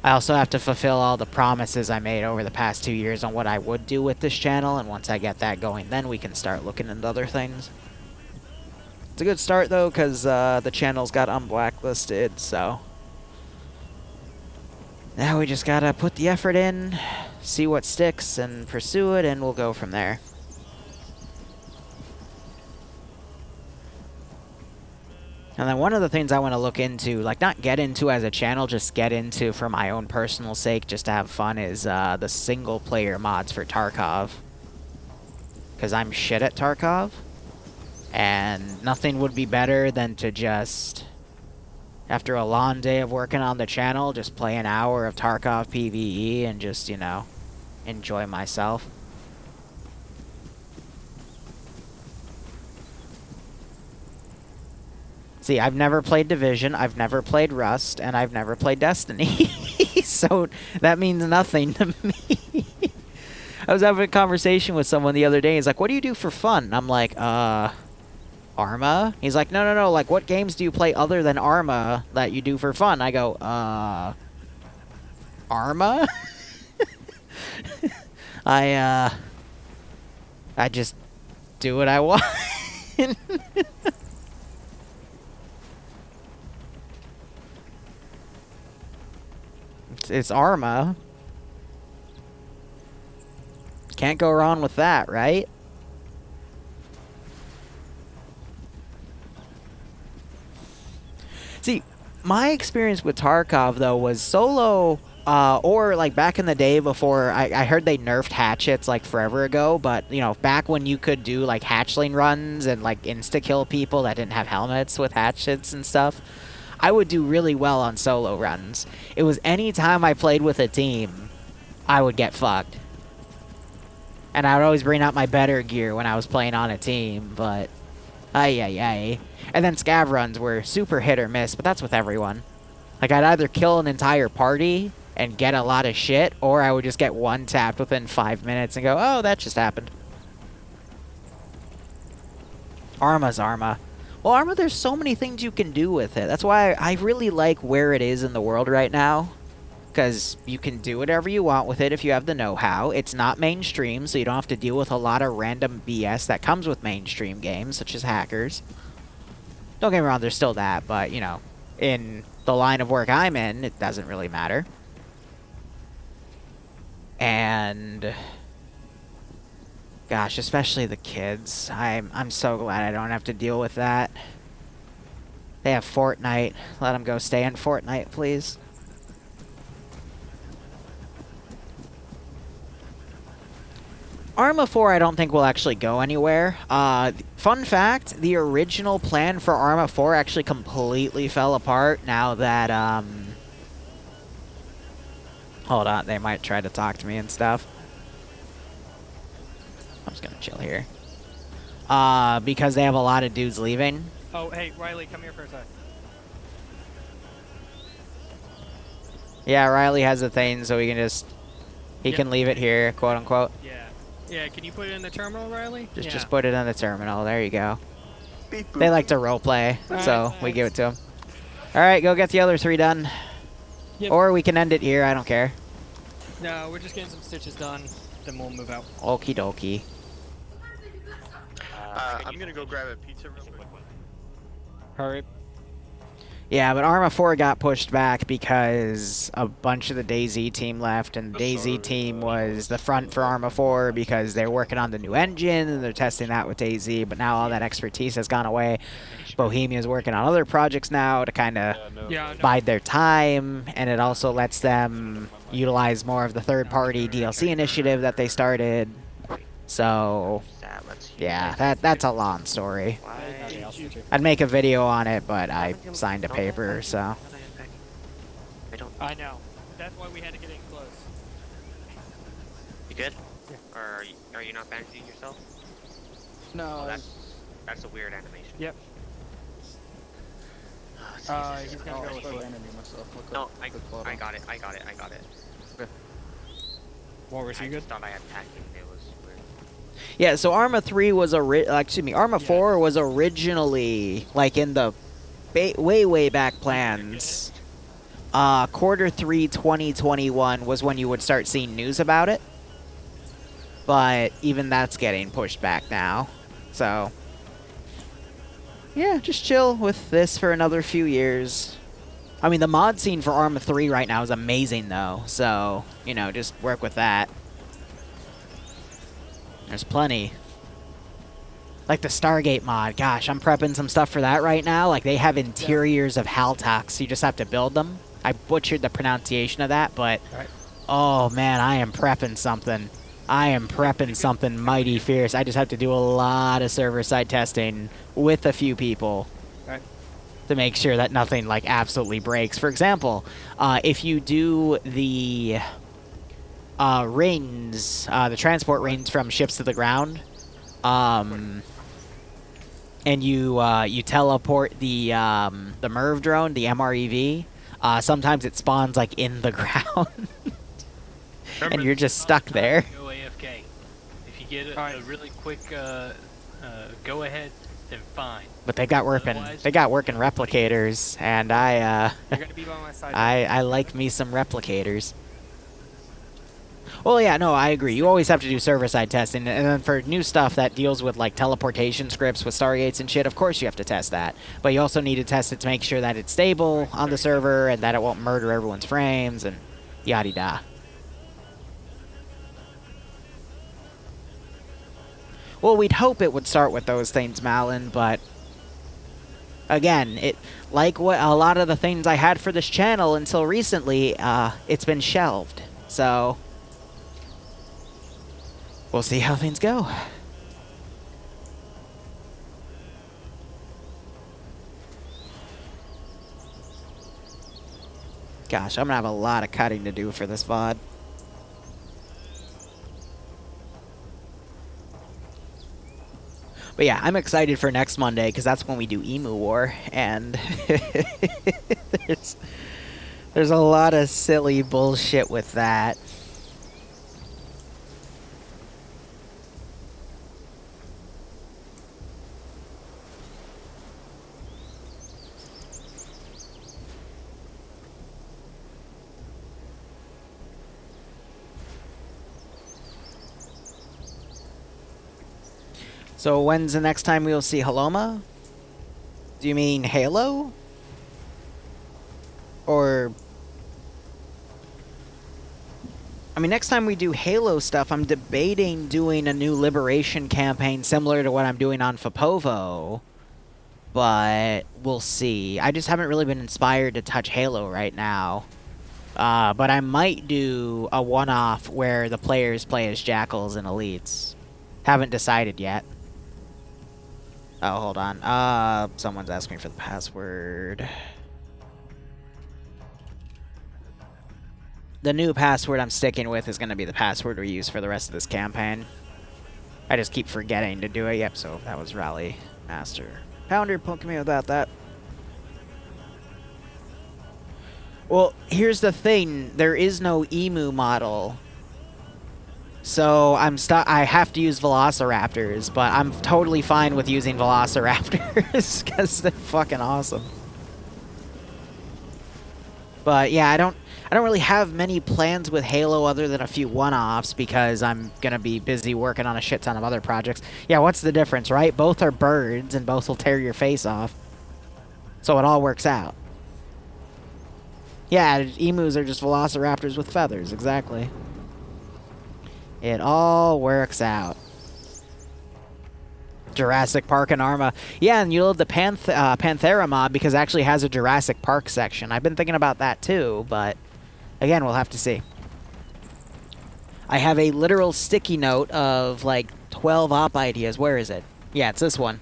I also have to fulfill all the promises I made over the past 2 years on what I would do with this channel, and once I get that going, then we can start looking into other things. It's a good start, though, because the channel's got unblacklisted, so now we just gotta put the effort in, see what sticks, and pursue it, and we'll go from there. And then one of the things I want to look into, like not get into as a channel, just get into for my own personal sake, just to have fun, is the single-player mods for Tarkov. Because I'm shit at Tarkov, and nothing would be better than to just, after a long day of working on the channel, just play an hour of Tarkov PvE and just, you know, enjoy myself. See, I've never played Division, I've never played Rust, and I've never played Destiny. So that means nothing to me. I was having a conversation with someone the other day. He's like, what do you do for fun? And I'm like, Arma? He's like, no, like, what games do you play other than Arma that you do for fun? I go, Arma? I just do what I want. It's Arma. Can't go wrong with that, right? See, my experience with Tarkov, though, was solo, or, like, back in the day before, I heard they nerfed hatchets, like, forever ago, but, you know, back when you could do, like, hatchling runs and, like, insta-kill people that didn't have helmets with hatchets and stuff, I would do really well on solo runs. It was any time I played with a team, I would get fucked. And I would always bring out my better gear when I was playing on a team, but ay. And then scav runs were super hit or miss, but that's with everyone. Like, I'd either kill an entire party and get a lot of shit, or I would just get one tapped within 5 minutes and go, oh, that just happened. Arma's Arma. Well, Arma, there's so many things you can do with it. That's why I really like where it is in the world right now. Because you can do whatever you want with it if you have the know-how. It's not mainstream, so you don't have to deal with a lot of random BS that comes with mainstream games, such as hackers. Don't get me wrong, there's still that, but, you know, in the line of work I'm in, it doesn't really matter. And gosh, especially the kids. I'm so glad I don't have to deal with that. They have Fortnite. Let them go stay in Fortnite, please. Arma 4 I don't think will actually go anywhere. Fun fact, the original plan for Arma 4 actually completely fell apart now that, hold on, they might try to talk to me and stuff. I'm just gonna chill here. Because they have a lot of dudes leaving. Oh, hey, Riley, come here for a sec. Yeah, Riley has a thing, so we can just... He Yep. can leave it here, quote unquote. Yeah. Yeah, can you put it in the terminal, Riley? Just put it in the terminal. There you go. They like to roleplay, so we give it to them. Alright, go get the other 3 done. Yep. Or we can end it here, I don't care. No, we're just getting some stitches done, then we'll move out. Okie dokie. I'm gonna go grab a pizza real quick. Hurry. Yeah, but Arma 4 got pushed back because a bunch of the DayZ team left, and the DayZ team was the front for Arma 4 because they're working on the new engine, and they're testing that with DayZ, but now all that expertise has gone away. Bohemia's working on other projects now to kind of bide their time, and it also lets them utilize more of the third-party DLC initiative that they started. So, yeah, that's a long story. I'd make a video on it, but I signed a paper, so. I know. That's why we had to get in close. You good? Yeah. Or are you not fancying yourself? No. Oh, that's a weird animation. Yep. He's gonna go with foot. No, I got it. Okay. Walrus, you I good? just thought I had packing. It was weird. Yeah, so Arma 3 was Arma 4 was originally like in the way back plans. Q3 2021 was when you would start seeing news about it. But even that's getting pushed back now. So yeah, just chill with this for another few years. I mean, the mod scene for Arma 3 right now is amazing though. So, you know, just work with that. There's plenty. Like the Stargate mod. Gosh, I'm prepping some stuff for that right now. Like, they have interiors of Haltox. You just have to build them. I butchered the pronunciation of that, but... Oh, man, I am prepping something. I am prepping something mighty fierce. I just have to do a lot of server-side testing with a few people to make sure that nothing, like, absolutely breaks. For example, if you do the... rings, the transport rings from ships to the ground, and you teleport the MIRV drone, the MREV. Sometimes it spawns like in the ground, and you're just stuck there. Go AFK. If you get a really quick go ahead, then fine. But they got working replicators, and You're gonna be by my side. I like me some replicators. Well, yeah, no, I agree. You always have to do server-side testing, and then for new stuff that deals with, like, teleportation scripts with Stargates and shit, of course you have to test that. But you also need to test it to make sure that it's stable on the server and that it won't murder everyone's frames and yada-da. Well, we'd hope it would start with those things, Malin, but... Again, like what a lot of the things I had for this channel until recently, it's been shelved. So... We'll see how things go. Gosh, I'm gonna have a lot of cutting to do for this VOD. But yeah, I'm excited for next Monday because that's when we do Emu War, and there's a lot of silly bullshit with that. So when's the next time we'll see Haloma? Do you mean Halo? Or... I mean, next time we do Halo stuff, I'm debating doing a new Liberation campaign similar to what I'm doing on Fopovo. But we'll see. I just haven't really been inspired to touch Halo right now. But I might do a one-off where the players play as Jackals and Elites. Haven't decided yet. Oh, hold on. Someone's asking me for the password. The new password I'm sticking with is going to be the password we use for the rest of this campaign. I just keep forgetting to do it. Yep, so that was Rally Master. Pounder poking me about that. Well, here's the thing. There is no emu model. So I have to use Velociraptors, but I'm totally fine with using Velociraptors because they're fucking awesome. But yeah, I don't really have many plans with Halo other than a few one-offs because I'm gonna be busy working on a shit ton of other projects. Yeah, what's the difference, right? Both are birds and both will tear your face off. So it all works out. Yeah, emus are just Velociraptors with feathers, exactly. It all works out. Jurassic Park and Arma. Yeah, and you load the Panthera mod because it actually has a Jurassic Park section. I've been thinking about that too, but again, we'll have to see. I have a literal sticky note of like 12 op ideas. Where is it? Yeah, it's this one.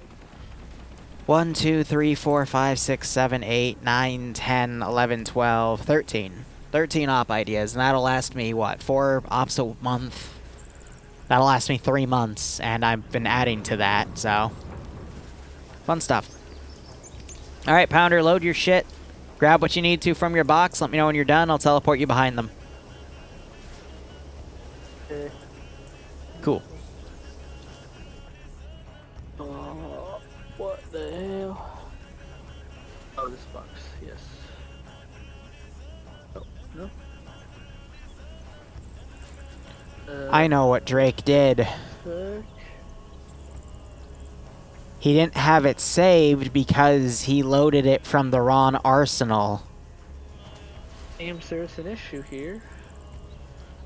1, 2, 3, 4, 5, 6, 7, 8, 9, 10, 11, 12, 13. 13 op ideas, and that'll last me, what, 4 ops a month? That'll last me 3 months, and I've been adding to that, so. Fun stuff. Alright, Pounder, load your shit. Grab what you need to from your box. Let me know when you're done. I'll teleport you behind them. Okay. Cool. What the hell? Oh, this box, yes. Oh, no? I know what Drake did. Fuck. He didn't have it saved because he loaded it from the wrong arsenal. Damn, there's an issue here.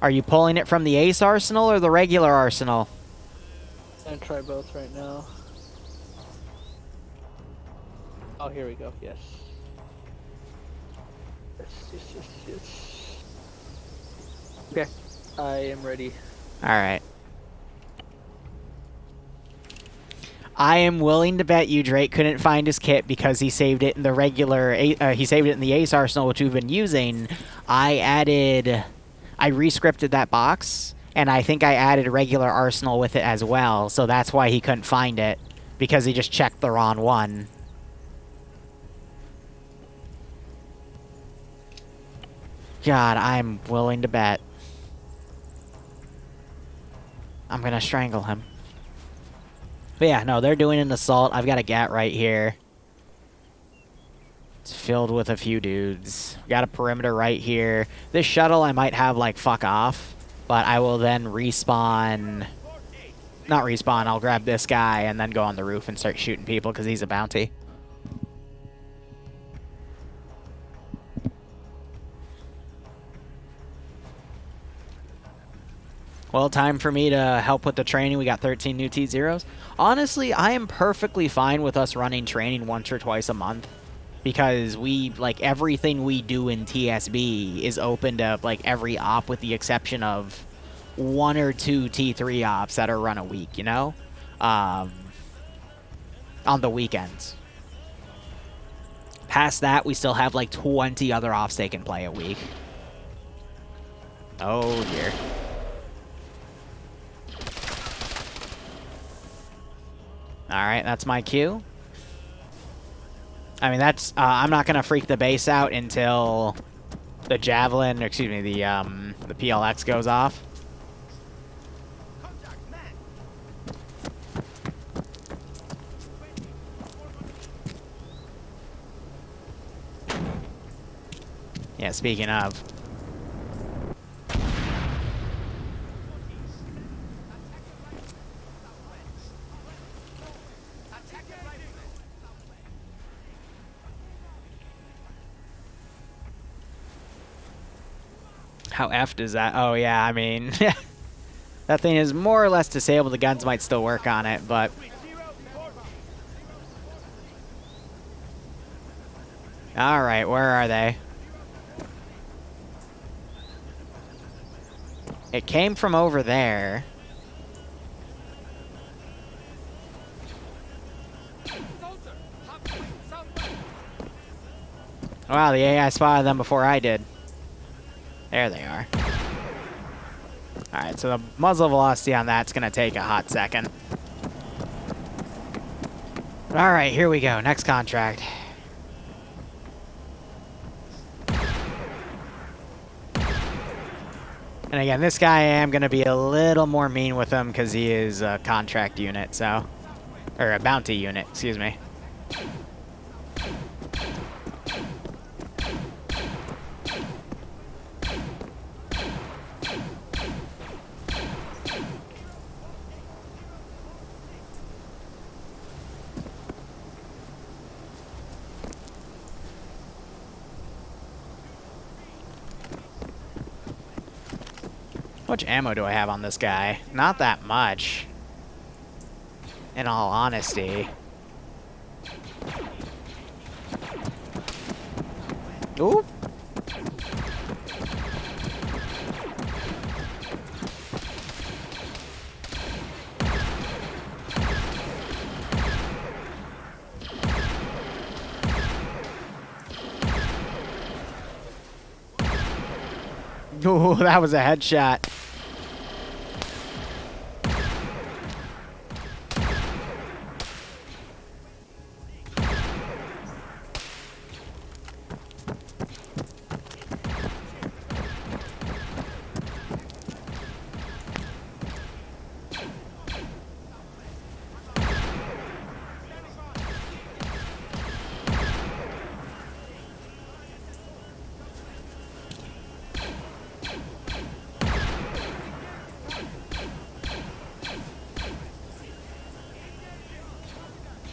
Are you pulling it from the Ace arsenal or the regular arsenal? I'm gonna try both right now. Oh, here we go, yes. Yes. Okay, I am ready. Alright. I am willing to bet you Drake couldn't find his kit because he saved it in the regular, he saved it in the Ace arsenal, which we've been using. I re-scripted that box, and I think I added a regular arsenal with it as well, so that's why he couldn't find it, because he just checked the wrong one. God, I'm willing to bet. I'm gonna strangle him. But yeah, no, they're doing an assault. I've got a GAT right here. It's filled with a few dudes. Got a perimeter right here. This shuttle I might have, like, fuck off. But I will then respawn... Not respawn, I'll grab this guy and then go on the roof and start shooting people because he's a bounty. Well, time for me to help with the training. We got 13 new T-Zeros. Honestly, I am perfectly fine with us running training once or twice a month. Because we, like, everything we do in TSB is open to, like, every op with the exception of 1 or 2 T3 ops that are run a week, you know? On the weekends. Past that, we still have, like, 20 other ops they can play a week. Oh, dear. Alright, that's my cue. I mean, that's... I'm not going to freak the base out until the Javelin, or excuse me, the PLX goes off. Yeah, speaking of... How effed is that? Oh, yeah, I mean... that thing is more or less disabled. The guns might still work on it, but... Alright, where are they? It came from over there. Wow, the AI spotted them before I did. There they are. Alright, so the muzzle velocity on that's gonna take a hot second. Alright, here we go. Next contract. And again, this guy I am gonna be a little more mean with him because he is a contract unit, so... Or a bounty unit, excuse me. How much ammo do I have on this guy? Not that much. In all honesty. Ooh. Ooh, that was a headshot.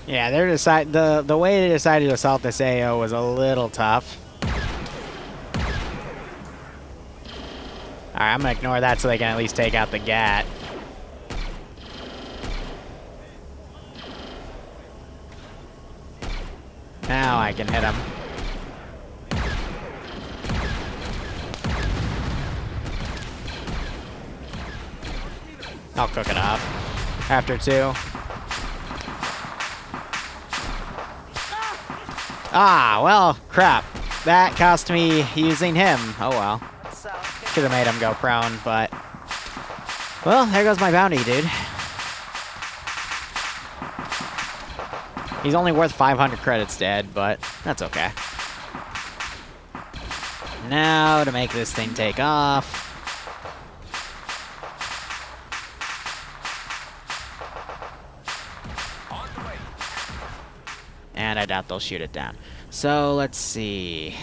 Yeah, the way they decided to assault this AO was a little tough. Alright, I'm gonna ignore that so they can at least take out the GAT. Now I can hit him. I'll cook it off. After 2. Ah, well, crap. That cost me using him. Oh well. Could have made him go prone, but... Well, there goes my bounty, dude. He's only worth 500 credits dead, but that's okay. Now, to make this thing take off... And I doubt they'll shoot it down. So, let's see.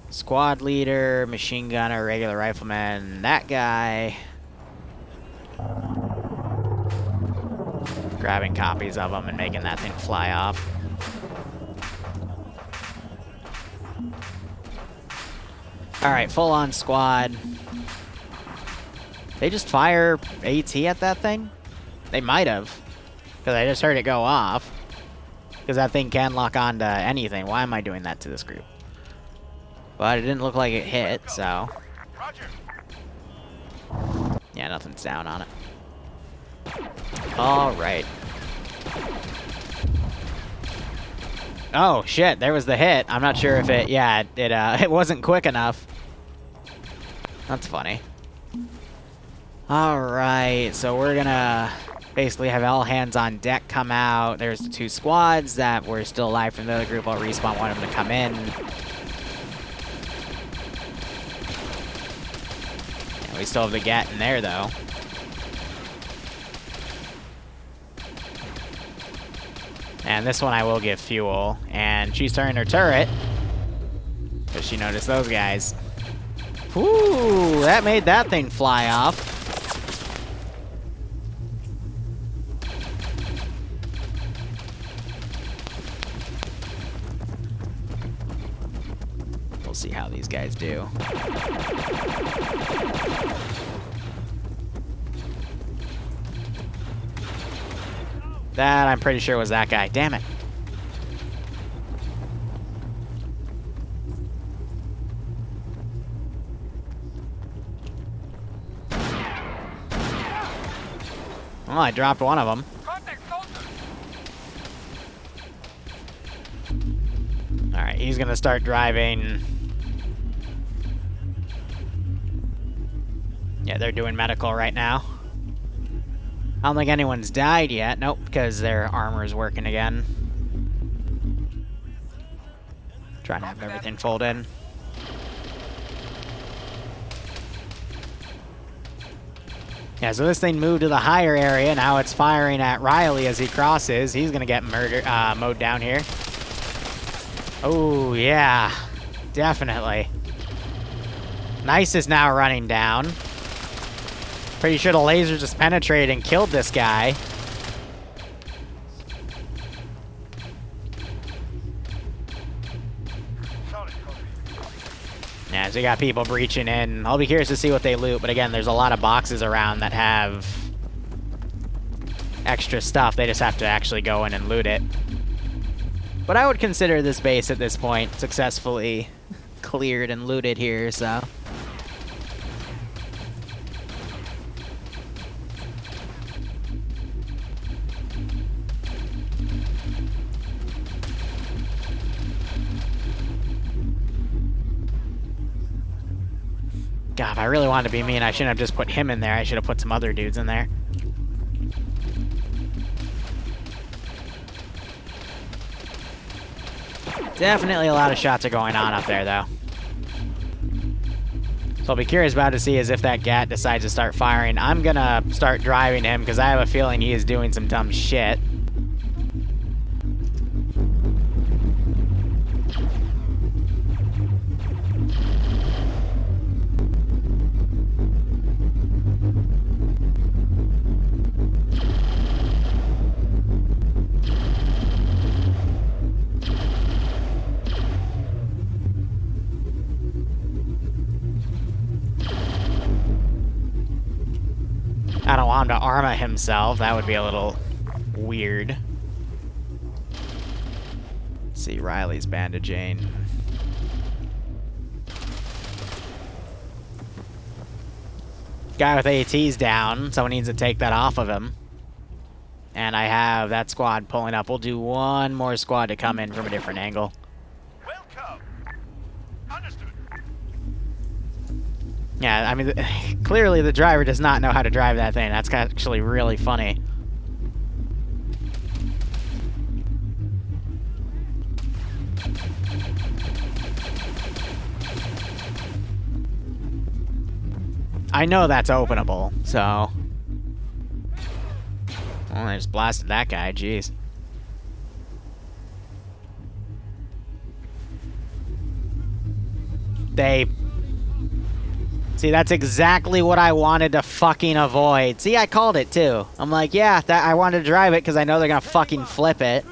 Squad leader, machine gunner, regular rifleman, that guy. Grabbing copies of them and making that thing fly off. Alright, full on squad. They just fire AT at that thing? They might have. Because I just heard it go off. Because that thing can lock on to anything. Why am I doing that to this group? But it didn't look like it hit, so... Yeah, nothing's down on it. Alright. Oh, shit, there was the hit. I'm not sure if it... Yeah, it wasn't quick enough. That's funny. Alright, so we're gonna... basically have all hands on deck come out. There's the 2 squads that were still alive from the other group. I'll respawn one of them to come in. And we still have the GAT in there, though. And this one I will give fuel. And she's turning her turret. Because she noticed those guys. Whoo! That made that thing fly off. See how these guys do. That, I'm pretty sure, was that guy. Damn it. Well, I dropped one of them. Contact soldier. Alright, he's gonna start driving. Yeah, they're doing medical right now. I don't think anyone's died yet. Nope, because their armor's working again. Trying to have everything fold in. Yeah, so this thing moved to the higher area. Now it's firing at Riley as he crosses. He's gonna get mowed down here. Oh, yeah. Definitely. Nice is now running down. Pretty sure the laser just penetrated and killed this guy. Yeah, so you got people breaching in. I'll be curious to see what they loot, but again, there's a lot of boxes around that have extra stuff. They just have to actually go in and loot it. But I would consider this base at this point successfully cleared and looted here, so. God, if I really wanted to be mean, I shouldn't have just put him in there. I should have put some other dudes in there. Definitely a lot of shots are going on up there, though. So I'll be curious about to see is if that GAT decides to start firing. I'm gonna start driving him because I have a feeling he is doing some dumb shit. I don't want him to armor himself. That would be a little weird. Let's see, Riley's bandaging. Guy with AT's down. Someone needs to take that off of him. And I have that squad pulling up. We'll do one more squad to come in from a different angle. Welcome. Understood. Yeah, I mean, clearly the driver does not know how to drive that thing. That's actually really funny. I know that's openable, so. Well, I just blasted that guy, jeez. See, that's exactly what I wanted to fucking avoid. See, I called it too. I'm like, yeah, I wanted to drive it because I know they're gonna fucking flip it.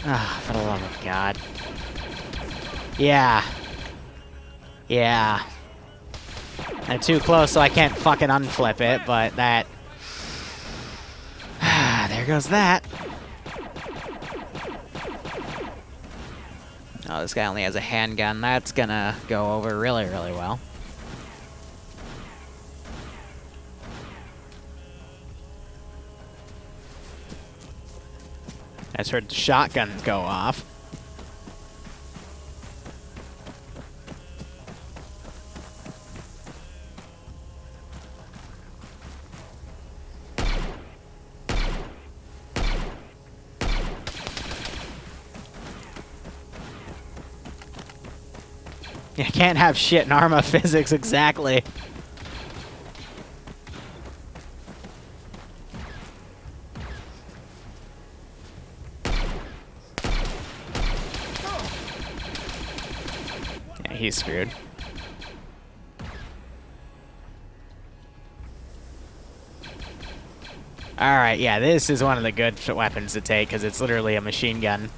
Ah, for the love of God. Yeah. Yeah. They're too close, so I can't fucking unflip it, but that... there goes that. Oh, this guy only has a handgun. That's gonna go over really, really well. I just heard the shotgun go off. You can't have shit in Arma physics, exactly. Yeah, he's screwed. Alright, yeah, this is one of the good weapons to take, because it's literally a machine gun.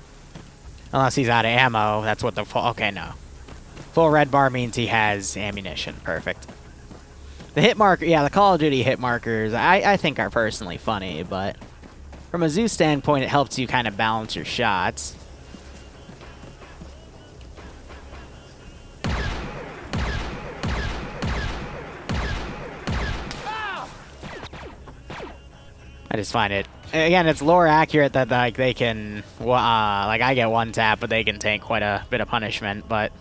Unless he's out of ammo, that's what the full... Okay, no. Full red bar means he has ammunition. Perfect. The hit marker... Yeah, the Call of Duty hit markers, I think are personally funny, but... From a Zeus standpoint, it helps you kind of balance your shots. I just find it, again, it's lore accurate that like they can, like I get one tap, but they can take quite a bit of punishment. But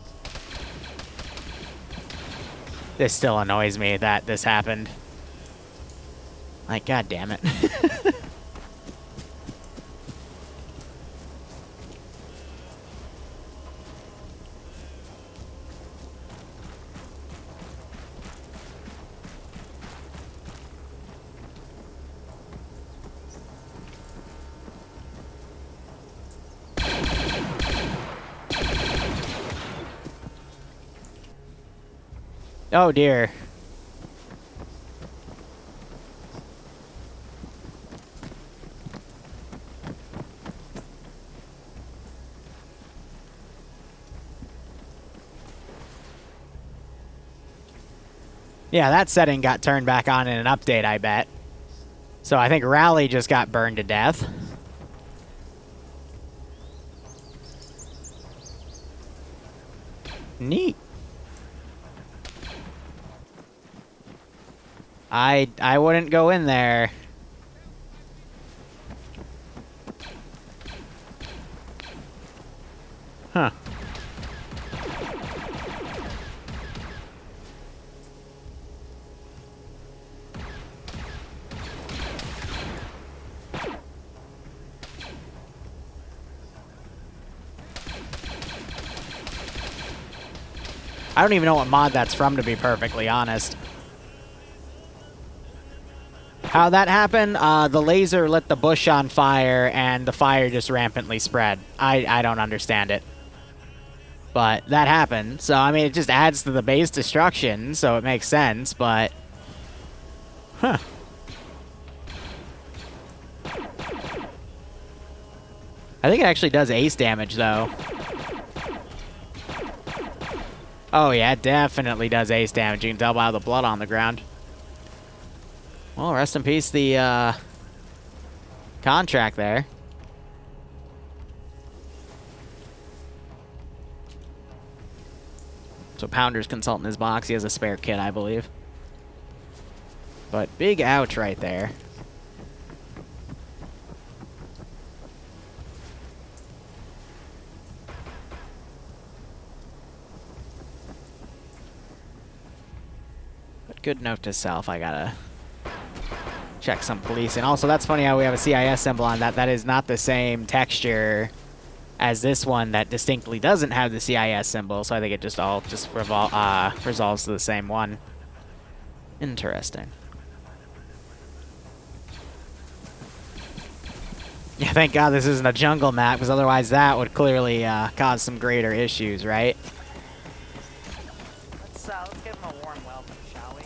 this still annoys me that this happened. Like, god damn it. Oh dear. Yeah, that setting got turned back on in an update, I bet. So I think Rally just got burned to death. Neat. I wouldn't go in there. Huh. I don't even know what mod that's from, to be perfectly honest. How that happened? The laser lit the bush on fire, and the fire just rampantly spread. I don't understand it. But that happened. So, I mean, it just adds to the base destruction, so it makes sense, but... Huh. I think it actually does ace damage, though. Oh, yeah, it definitely does ace damage. You can tell by the blood on the ground. Well, rest in peace, the contract there. So Pounder's consulting his box. He has a spare kit, I believe. But big ouch right there. But good note to self, I gotta check some police. And also, that's funny how we have a CIS symbol on that. That is not the same texture as this one that distinctly doesn't have the CIS symbol. So I think it just all resolves to the same one. Interesting. Yeah, thank God this isn't a jungle map, because otherwise that would clearly cause some greater issues, right? Let's give him a warm welcome, shall we?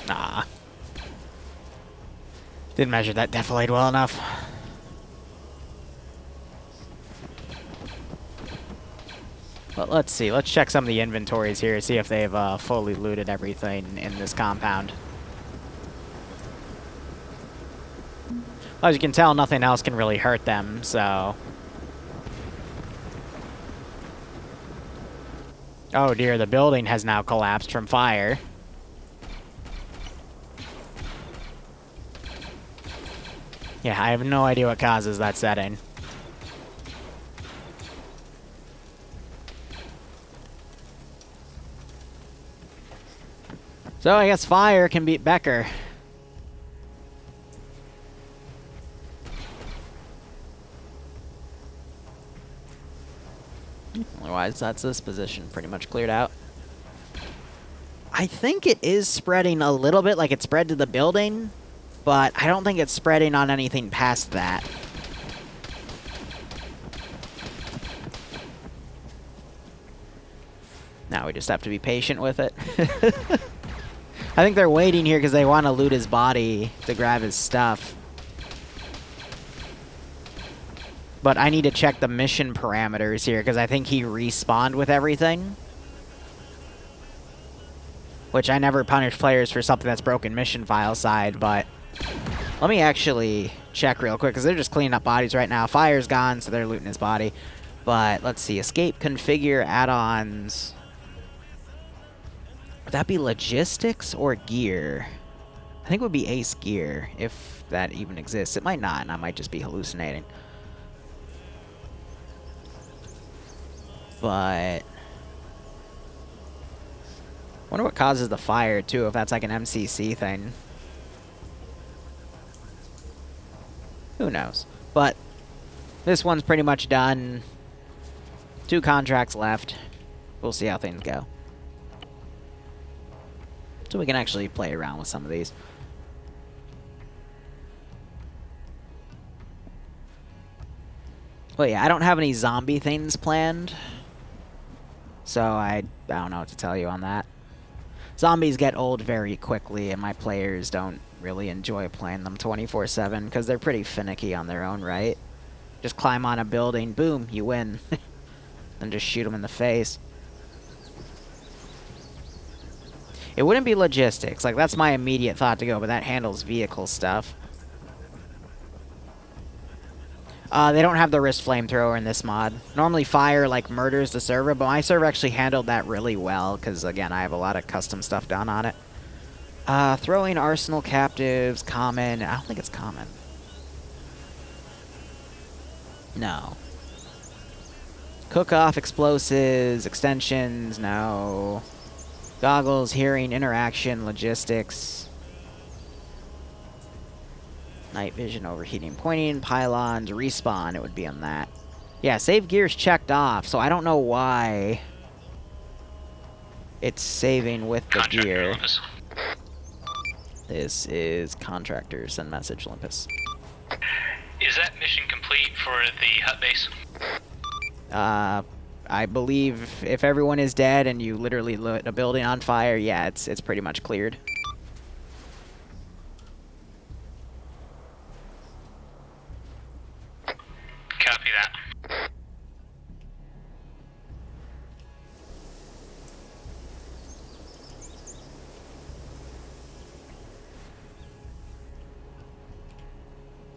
Nah. Didn't measure that defilade well enough. But let's see. Let's check some of the inventories here, see if they've fully looted everything in this compound. As you can tell, nothing else can really hurt them, so... Oh dear, the building has now collapsed from fire. Yeah, I have no idea what causes that setting. So I guess fire can beat Becker. Otherwise, that's this position pretty much cleared out. I think it is spreading a little bit, like it spread to the building, but I don't think it's spreading on anything past that. Now we just have to be patient with it. I think they're waiting here because they want to loot his body to grab his stuff. But I need to check the mission parameters here because I think he respawned with everything. which I never punish players for something that's broken mission file side, but let me actually check real quick, because they're just cleaning up bodies right now. Fire's gone, so they're looting his body. But let's see, escape, configure, add-ons. Would that be logistics or gear? I think it would be ace gear, if that even exists. It might not, and I might just be hallucinating. But wonder what causes the fire, too, if that's like an MCC thing. Who knows? But this one's pretty much done. 2 contracts left. We'll see how things go. So we can actually play around with some of these. Well, yeah, I don't have any zombie things planned. So I don't know what to tell you on that. Zombies get old very quickly, and my players don't really enjoy playing them 24/7 because they're pretty finicky on their own, right? Just climb on a building, boom, you win. Then just shoot them in the face. It wouldn't be logistics. Like, that's my immediate thought to go, but that handles vehicle stuff. They don't have the wrist flamethrower in this mod. Normally fire, like, murders the server, but my server actually handled that really well, because, again, I have a lot of custom stuff done on it. Throwing arsenal captives, common. I don't think it's common. No. Cook-off, explosives, extensions, no. Goggles, hearing, interaction, logistics. Night vision, overheating, pointing, pylons, respawn, it would be on that. Yeah, save gear's checked off, so I don't know why it's saving with the gear. Olympus. This is Contractor, send message, Olympus. Is that mission complete for the hut base? I believe if everyone is dead and you literally lit a building on fire, yeah, it's pretty much cleared. Copy that.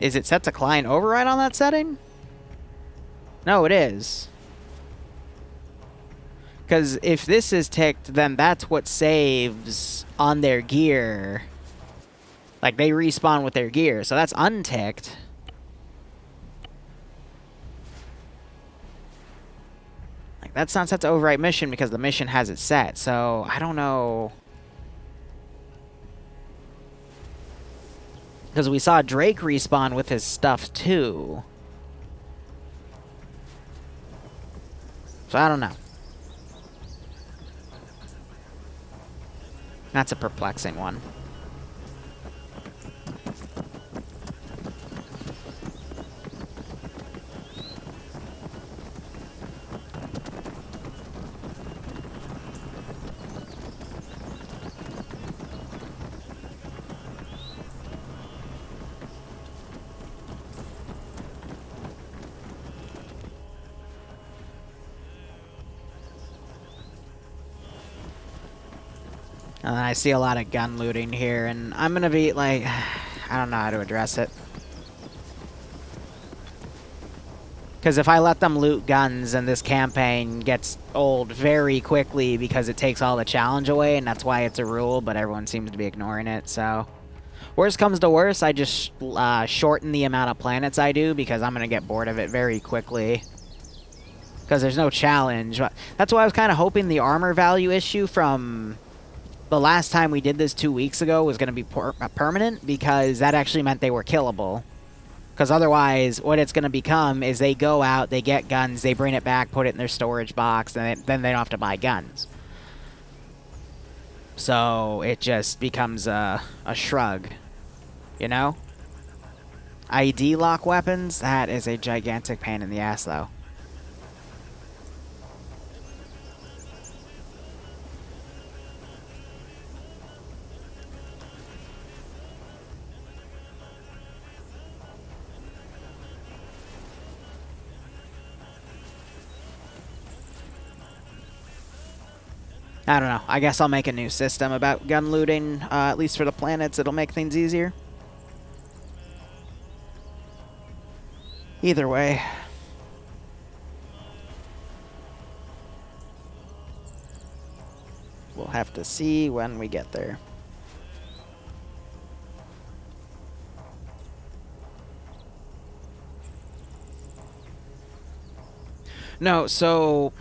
Is it set to client override on that setting? No, it is. Because if this is ticked, then that's what saves on their gear. Like, they respawn with their gear, so that's unticked. Like, that's not set to overwrite mission because the mission has it set, so I don't know. Because we saw Drake respawn with his stuff, too. So I don't know. That's a perplexing one. And I see a lot of gun looting here, and I'm gonna be like, I don't know how to address it. Because if I let them loot guns, and this campaign gets old very quickly because it takes all the challenge away, and that's why it's a rule, but everyone seems to be ignoring it, so. Worst comes to worst, I just shorten the amount of planets I do, because I'm gonna get bored of it very quickly. Because there's no challenge. That's why I was kind of hoping the armor value issue from the last time we did this 2 weeks ago was going to be permanent, because that actually meant they were killable. Because otherwise, what it's going to become is they go out, they get guns, they bring it back, put it in their storage box, and then they don't have to buy guns. So it just becomes a shrug, you know? ID lock weapons, that is a gigantic pain in the ass, though. I don't know. I guess I'll make a new system about gun looting, at least for the planets. It'll make things easier. Either way. We'll have to see when we get there. No, so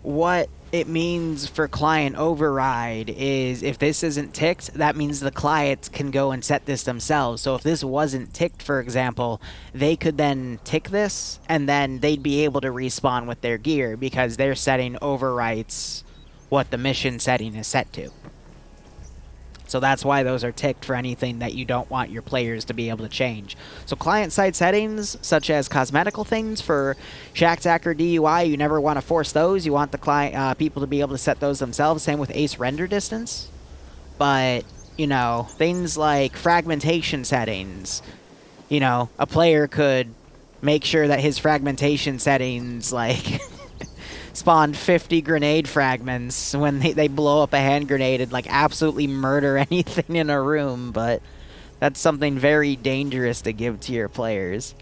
what it means for client override is if this isn't ticked, that means the clients can go and set this themselves. So if this wasn't ticked, for example, they could then tick this, and then they'd be able to respawn with their gear because their setting overwrites what the mission setting is set to. So that's why those are ticked for anything that you don't want your players to be able to change. So client-side settings, such as cosmetical things for Shack Tack or DUI, you never want to force those. You want the client people to be able to set those themselves. Same with Ace render distance. But, you know, things like fragmentation settings, you know, a player could make sure that his fragmentation settings, like... spawn 50 grenade fragments when they blow up a hand grenade and like absolutely murder anything in a room, but that's something very dangerous to give to your players.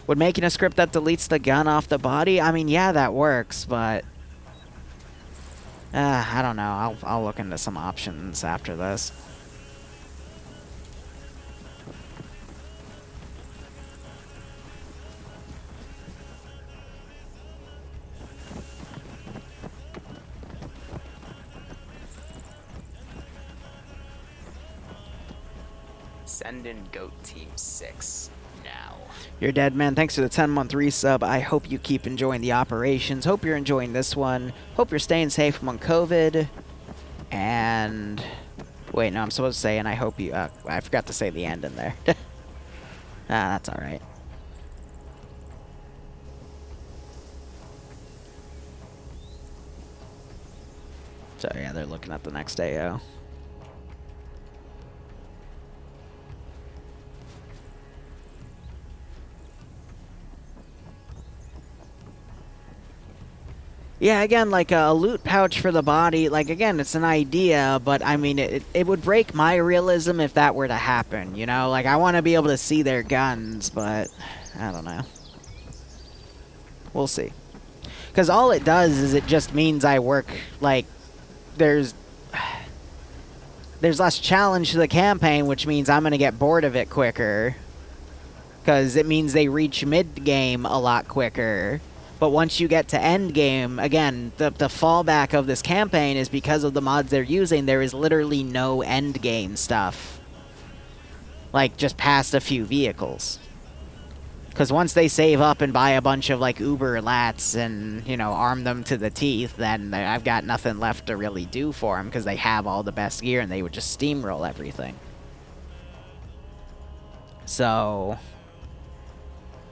Would making a script that deletes the gun off the body? I mean, yeah, that works, but I don't know. I'll look into some options after this. Send in Goat Team 6 now. You're dead, man. Thanks for the 10-month resub. I hope you keep enjoying the operations. Hope you're enjoying this one. Hope you're staying safe among COVID. And... wait, no, I'm supposed to say, and I hope you... I forgot to say the end in there. That's alright. So, yeah, they're looking at the next AO. Yeah, again, like a loot pouch for the body, like, again, it's an idea, but, I mean, it would break my realism if that were to happen, you know? Like, I want to be able to see their guns, but I don't know. We'll see. Because all it does is it just means I work, like, there's less challenge to the campaign, which means I'm going to get bored of it quicker. Because it means they reach mid-game a lot quicker. But once you get to end game, again, the fallback of this campaign is because of the mods they're using, there is literally no end game stuff. Like, just past a few vehicles. Because once they save up and buy a bunch of, like, Uber lats and, you know, arm them to the teeth, then I've got nothing left to really do for them because they have all the best gear and they would just steamroll everything. So,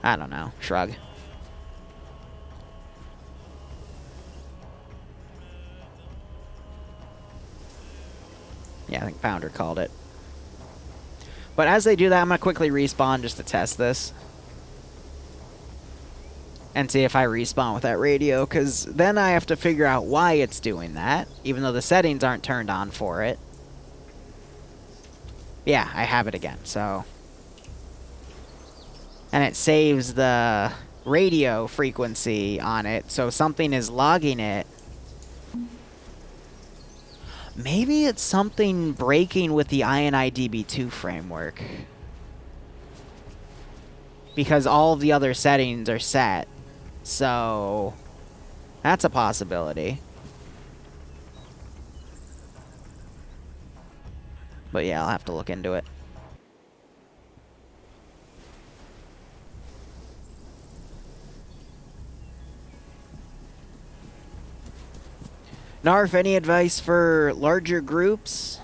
I don't know. Shrug. Yeah, I think Pounder called it. But as they do that, I'm going to quickly respawn just to test this. And see if I respawn with that radio, because then I have to figure out why it's doing that, even though the settings aren't turned on for it. Yeah, I have it again, so... and it saves the radio frequency on it, so something is logging it. Maybe it's something breaking with the INI DB2 framework. Because all the other settings are set. So, that's a possibility. But yeah, I'll have to look into it. Narf, any advice for larger groups?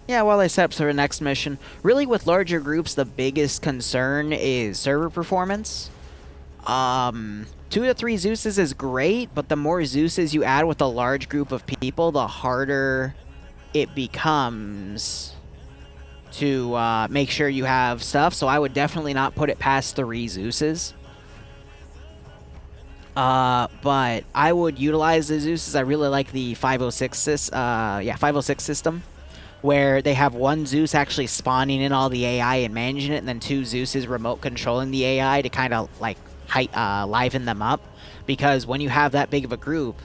Yeah, while I set up for the next mission. Really, with larger groups, the biggest concern is server performance. 2 to 3 Zeuses is great, but the more Zeuses you add with a large group of people, the harder it becomes to make sure you have stuff. So I would definitely not put it past 3 Zeuses. But I would utilize the Zeus's. I really like the 506 system, where they have one Zeus actually spawning in all the AI and managing it, and then 2 Zeuses remote controlling the AI to kind of like liven them up. Because when you have that big of a group,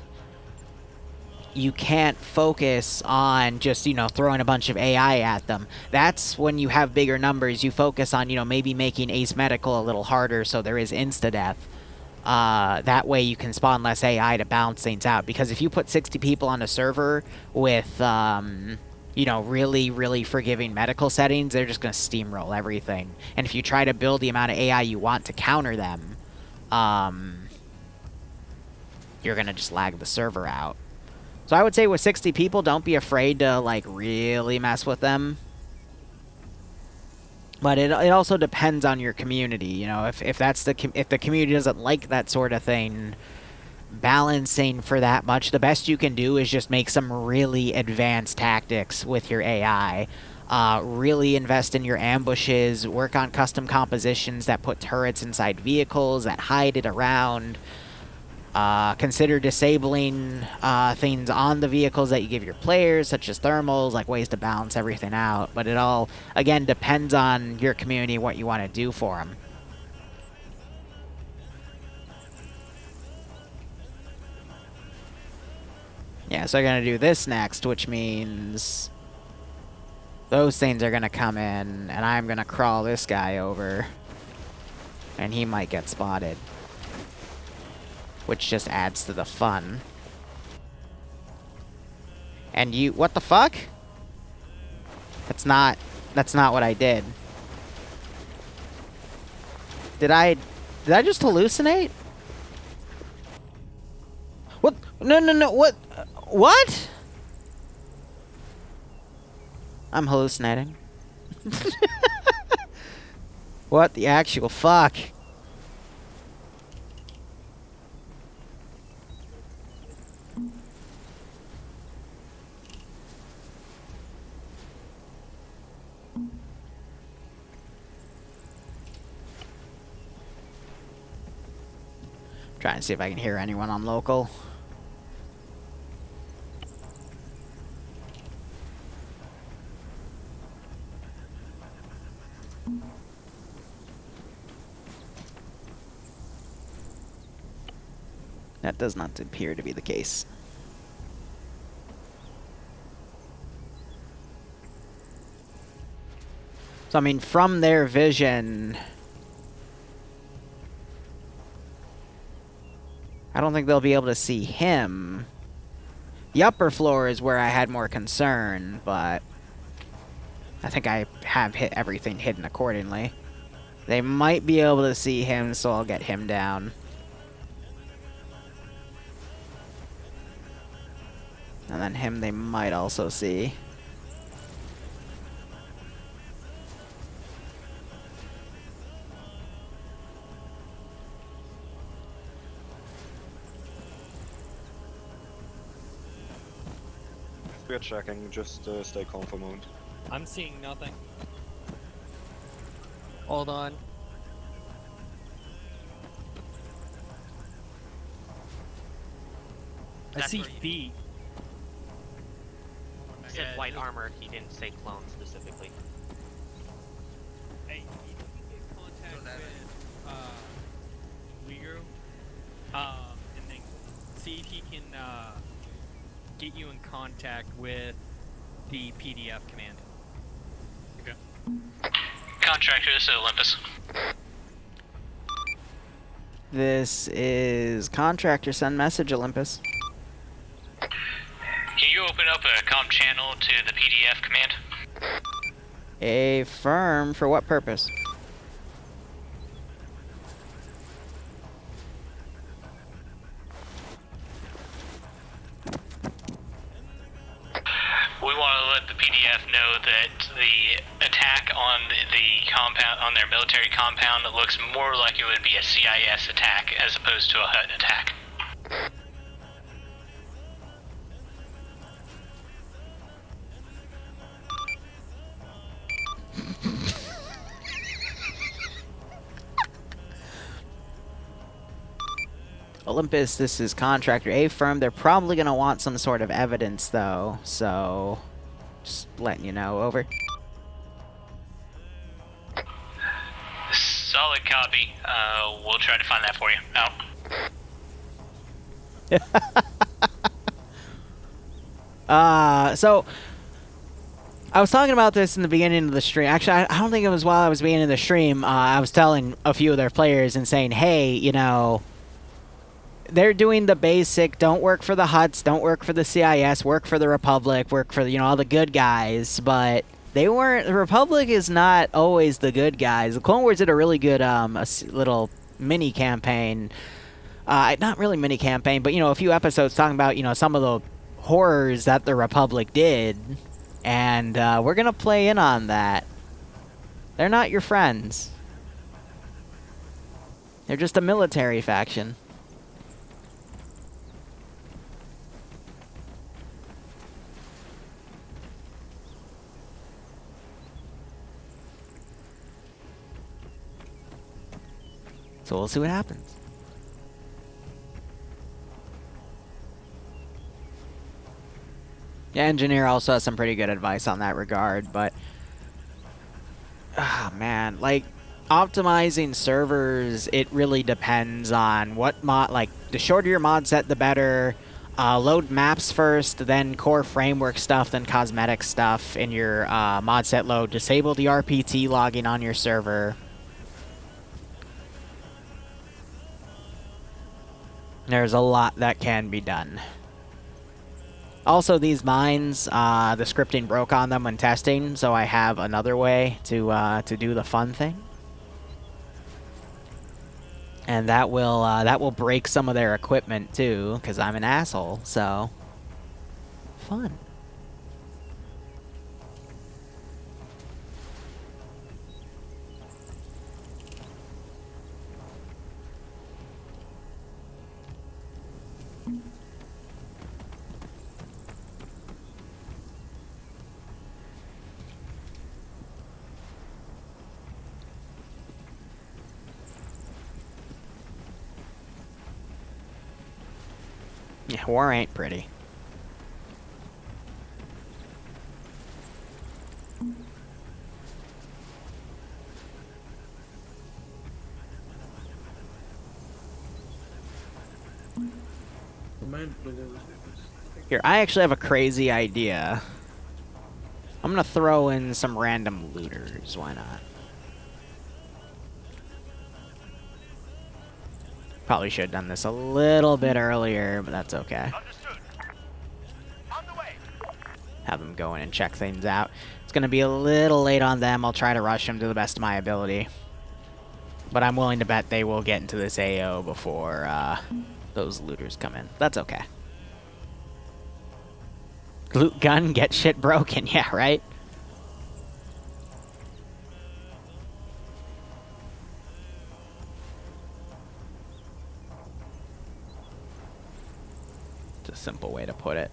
you can't focus on just, throwing a bunch of AI at them. That's when you have bigger numbers, you focus on, maybe making Ace Medical a little harder so there is insta-death. That way you can spawn less AI to balance things out. Because if you put 60 people on a server with, really, really forgiving medical settings, they're just going to steamroll everything. And if you try to build the amount of AI you want to counter them, you're going to just lag the server out. So I would say with 60 people, don't be afraid to, like, really mess with them. But it also depends on your community, if the community doesn't like that sort of thing, balancing for that much, the best you can do is just make some really advanced tactics with your AI. Really invest in your ambushes, work on custom compositions that put turrets inside vehicles, that hide it around. Consider disabling things on the vehicles that you give your players, such as thermals, like ways to balance everything out. But it all, again, depends on your community, what you want to do for them. Yeah, so I'm going to do this next, which means those things are going to come in, and I'm going to crawl this guy over, and he might get spotted. Which just adds to the fun. And you, what the fuck? That's not what I did. Did I just hallucinate? What? No, what? What? I'm hallucinating. What the actual fuck? Trying to see if I can hear anyone on local. That does not appear to be the case. So, I mean, from their vision, I don't think they'll be able to see him. The upper floor is where I had more concern, but I think I have hit everything hidden accordingly. They might be able to see him, so I'll get him down. And then him they might also see. We're checking, just stay calm for a moment. I'm seeing nothing. Hold on. I see feet. He said white armor, he didn't say clone specifically. Hey, you can get contact with Liru, and then see if he can get you in contact with the PDF command. Okay. Contractor, this is Olympus. This is Contractor, send message, Olympus. Can you open up a comm channel to the PDF command? Affirm, for what purpose? We want to let the PDF know that the attack on the compound, on their military compound, looks more like it would be a CIS attack as opposed to a HUD attack. Olympus, this is contractor A firm. They're probably going to want some sort of evidence, though. So, just letting you know. Over. Solid copy. We'll try to find that for you. Out. So I was talking about this in the beginning of the stream. Actually, I don't think it was while I was beginning the stream. I was telling a few of their players and saying, hey, you know, they're doing the basic, don't work for the Hutts, don't work for the CIS, work for the Republic, work for, you know, all the good guys, but they weren't, the Republic is not always the good guys. The Clone Wars did a really good little mini campaign. Not really mini campaign, but, you know, a few episodes talking about, you know, some of the horrors that the Republic did. And we're going to play in on that. They're not your friends. They're just a military faction. So we'll see what happens. Yeah, Engineer also has some pretty good advice on that regard, but man, like optimizing servers, it really depends on what mod, like the shorter your mod set, the better. Load maps first, then core framework stuff, then cosmetic stuff in your mod set load. Disable the RPT logging on your server. There's a lot that can be done. Also, these mines, the scripting broke on them when testing, so I have another way to do the fun thing. And that will break some of their equipment too, because I'm an asshole. So, fun. Yeah, war ain't pretty. Here, I actually have a crazy idea. I'm gonna throw in some random looters, why not? Probably should have done this a little bit earlier, but that's okay. Have them go in and check things out. It's going to be a little late on them. I'll try to rush them to the best of my ability. But I'm willing to bet they will get into this AO before those looters come in. That's okay. Loot gun, get shit broken. Yeah, right? It's a simple way to put it.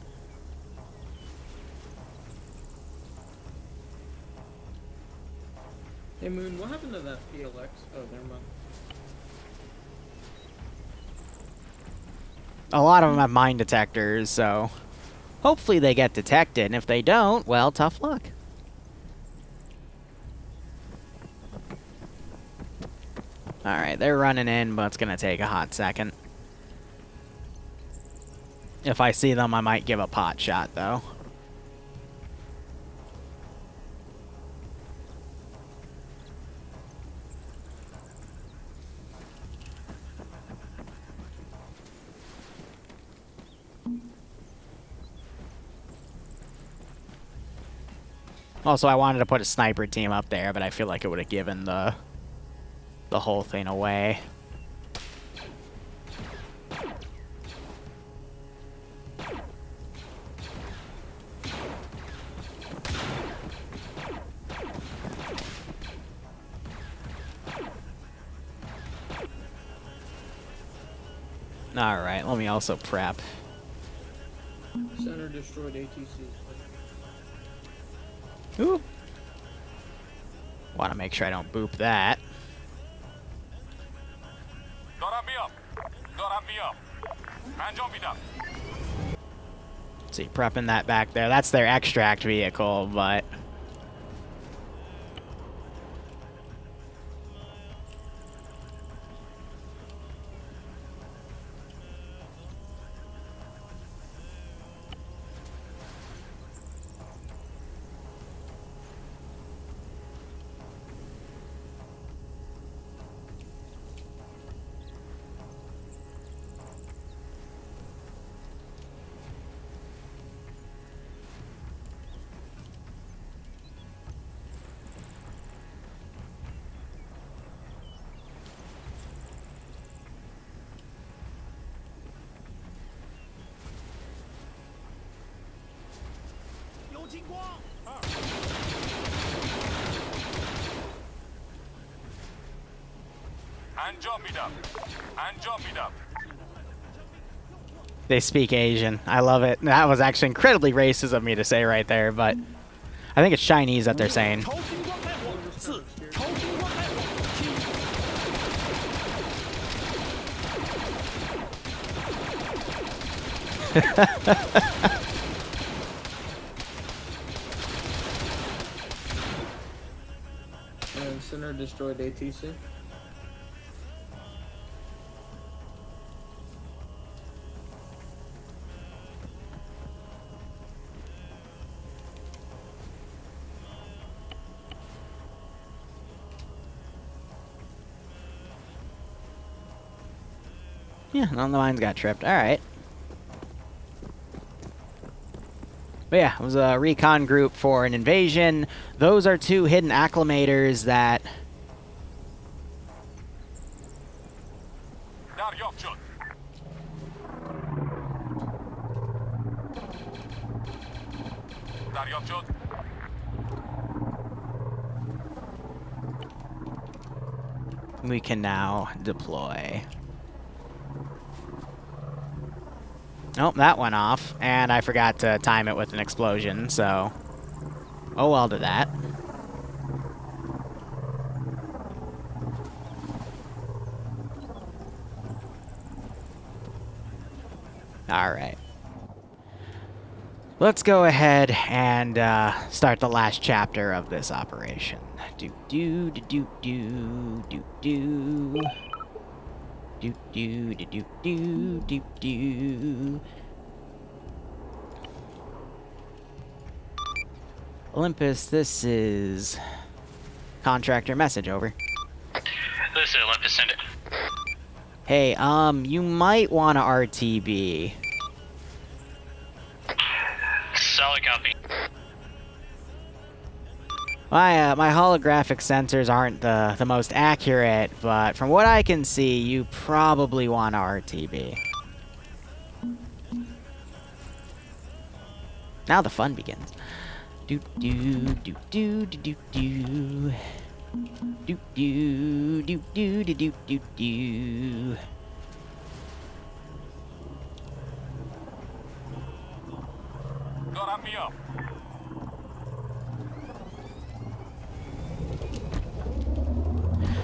Hey Moon, what happened to that PLX? Oh, never mind. A lot of them have mine detectors, so hopefully they get detected, and if they don't, well, tough luck. Alright, they're running in, but it's gonna take a hot second. If I see them, I might give a pot shot, though. Also, I wanted to put a sniper team up there, but I feel like it would have given the whole thing away. Alright, let me also prep. Center destroyed ATC. Ooh. Want to make sure I don't boop that. Gotta be up. Gotta See, prepping that back there. That's their extract vehicle, but... They speak Asian. I love it. That was actually incredibly racist of me to say right there, but I think it's Chinese that they're saying. Center destroyed ATC. Yeah, none of the mines got tripped. Alright. But yeah, it was a recon group for an invasion. Those are 2 hidden acclimators that... we can now deploy. Nope, that went off, and I forgot to time it with an explosion, so... oh well to that. Alright. Let's go ahead and start the last chapter of this operation. Olympus, this is contractor message, over. This is Olympus, send it. Hey, you might want to RTB. Solid copy. My holographic sensors aren't the most accurate, but from what I can see, you probably want to RTB. Now the fun begins. Do do do do do do do do do do do do do do.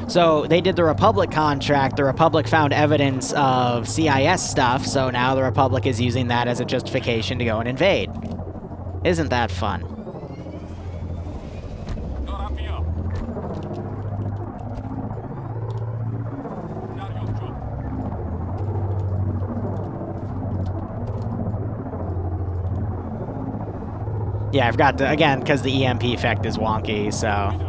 So they did the Republic contract. The Republic found evidence of CIS stuff, so now the Republic is using that as a justification to go and invade. Isn't that fun? Yeah, I forgot to, again, because the EMP effect is wonky, so...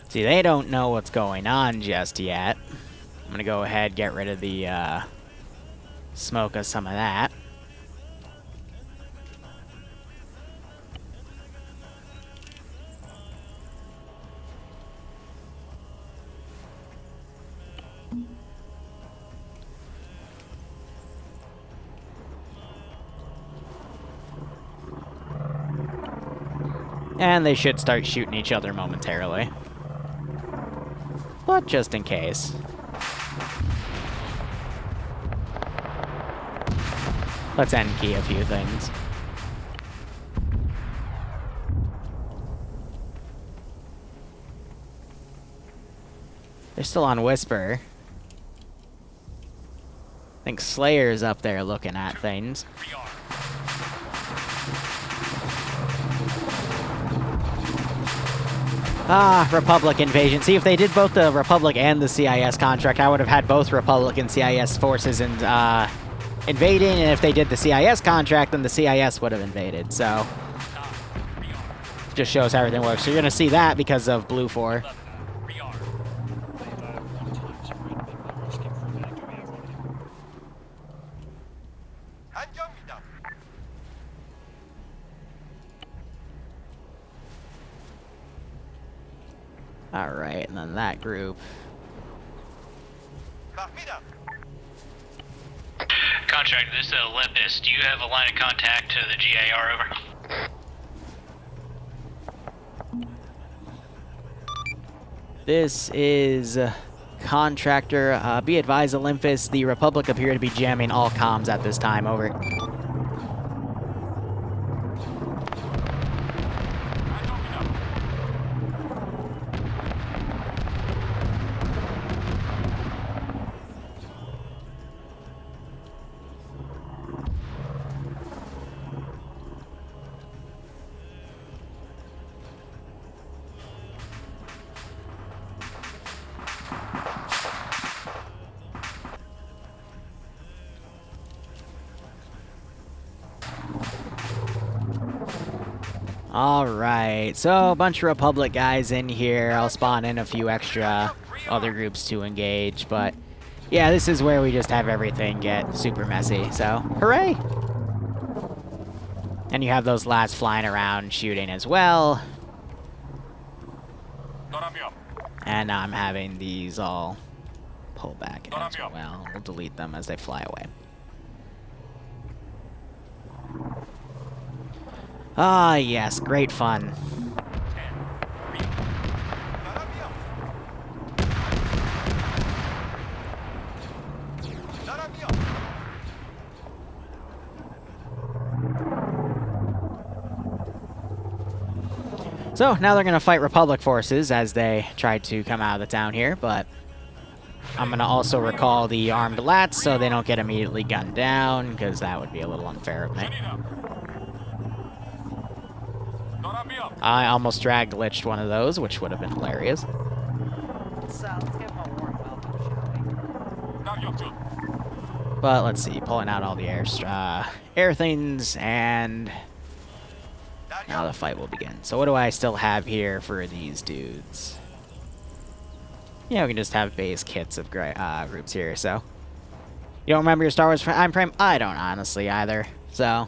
See, they don't know what's going on just yet. I'm gonna go ahead, get rid of the, smoke of some of that. And they should start shooting each other momentarily. But just in case. Let's end key a few things. They're still on Whisper. I think Slayer's up there looking at things. Ah, Republic invasion. See, if they did both the Republic and the CIS contract, I would have had both Republic and CIS forces invading, and if they did the CIS contract, then the CIS would have invaded, so... Just shows how everything works. So you're going to see that because of Blue 4. Alright, and then that group. Contract, this is Olympus. Do you have a line of contact to the GAR over? This is Contractor. Be advised, Olympus, the Republic appear to be jamming all comms at this time. Over. Alright, so a bunch of Republic guys in here. I'll spawn in a few extra other groups to engage, but yeah, this is where we just have everything get super messy, so hooray! And you have those lads flying around shooting as well. And now I'm having these all pull back as well. We'll delete them as they fly away. Ah, yes, great fun. So, now they're going to fight Republic forces as they try to come out of the town here, but I'm going to also recall the armed lats so they don't get immediately gunned down, because that would be a little unfair of me. I almost drag glitched one of those, which would have been hilarious. So, let's give him a warm welcome, shall we? But let's see, pulling out all the air things, and now the fight will begin. So what do I still have here for these dudes? Yeah, we can just have base kits of groups here, so. You don't remember your Star Wars time frame? I don't honestly either, so.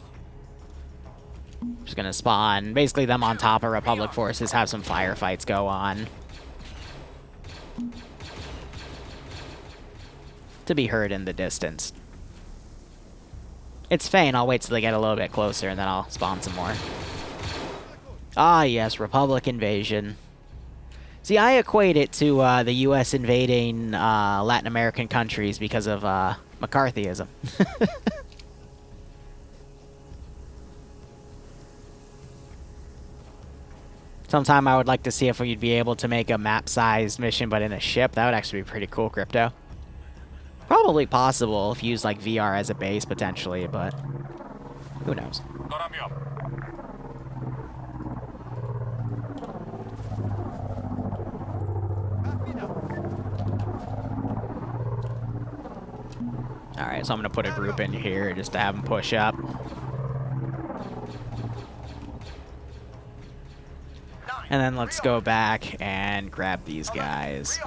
Just gonna spawn, basically them on top of Republic forces, have some firefights go on. To be heard in the distance. It's Fane, I'll wait till they get a little bit closer and then I'll spawn some more. Ah yes, Republic invasion. See, I equate it to the US invading Latin American countries because of McCarthyism. Sometime I would like to see if we'd be able to make a map-sized mission, but in a ship. That would actually be pretty cool, Crypto. Probably possible if you use, like, VR as a base, potentially, but who knows. Alright, so I'm going to put a group in here just to have them push up. And then let's go back and grab these guys.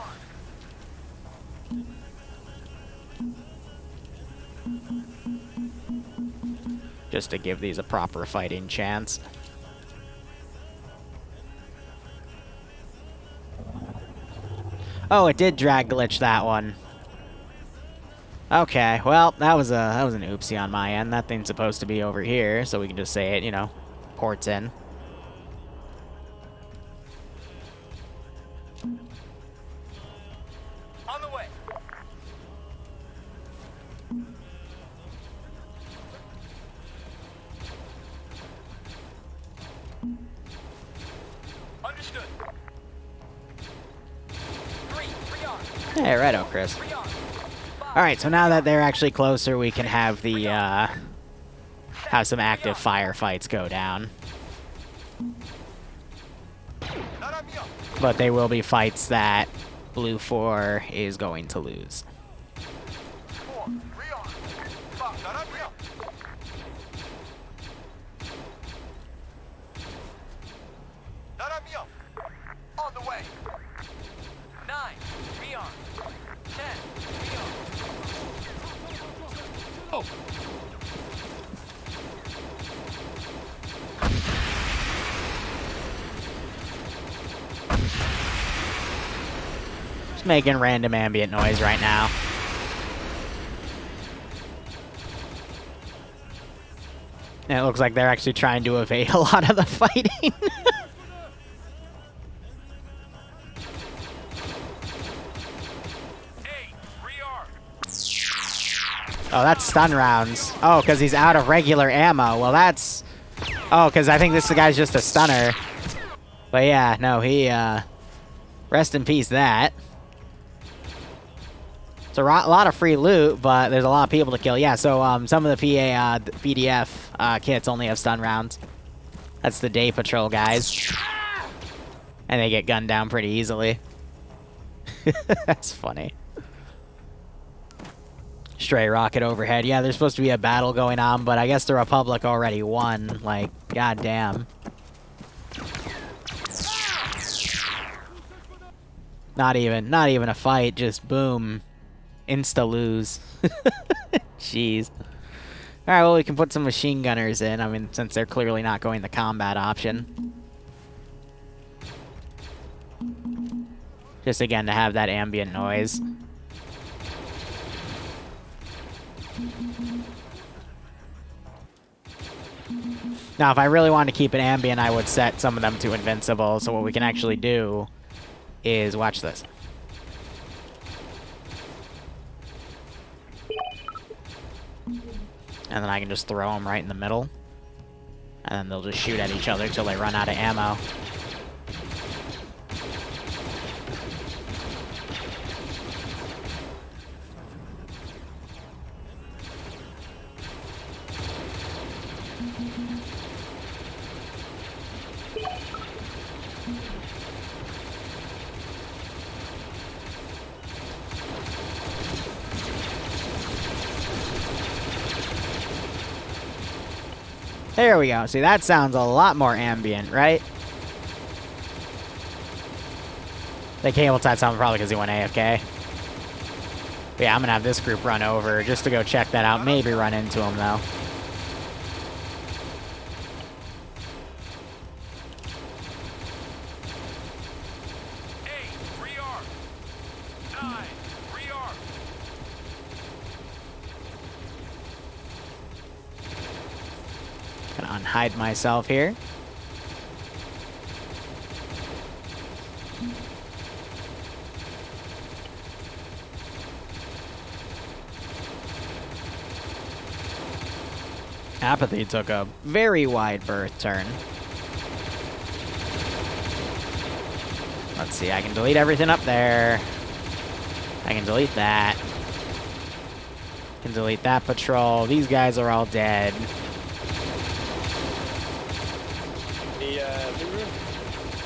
Just to give these a proper fighting chance. Oh, it did drag glitch that one. Okay, well, that was an oopsie on my end. That thing's supposed to be over here, so we can just say it, you know, ports in. On the way. Understood. Three on. Hey, righto, Chris. Alright, so now that they're actually closer, we can have the, have some active firefights go down. But they will be fights that Blue 4 is going to lose. On the way. 9, rearm. 10, rearm. Oh. Just making random ambient noise right now. And it looks like they're actually trying to evade a lot of the fighting. Oh, that's stun rounds. Oh, because he's out of regular ammo. Well, that's... Oh, because I think this guy's just a stunner. But yeah, no, he, rest in peace, that. It's a lot of free loot, but there's a lot of people to kill. Yeah, so, some of the PDF, kits only have stun rounds. That's the day patrol guys. And they get gunned down pretty easily. That's funny. Stray rocket overhead. Yeah, there's supposed to be a battle going on, but I guess the Republic already won. Like, goddamn. Not even a fight, just boom. Insta lose. Jeez. Alright, well, we can put some machine gunners in. I mean, since they're clearly not going the combat option. Just again to have that ambient noise. Now, if I really wanted to keep it ambient, I would set some of them to invincible. So what we can actually do is watch this. And then I can just throw them right in the middle. And then they'll just shoot at each other until they run out of ammo. There we go. See, that sounds a lot more ambient, right? The cable tied sound probably because he went AFK. But yeah, I'm going to have this group run over just to go check that out. Maybe run into him, though. Gonna unhide myself here. Apathy took a very wide berth turn. Let's see, I can delete everything up there. I can delete that. I can delete that patrol. These guys are all dead.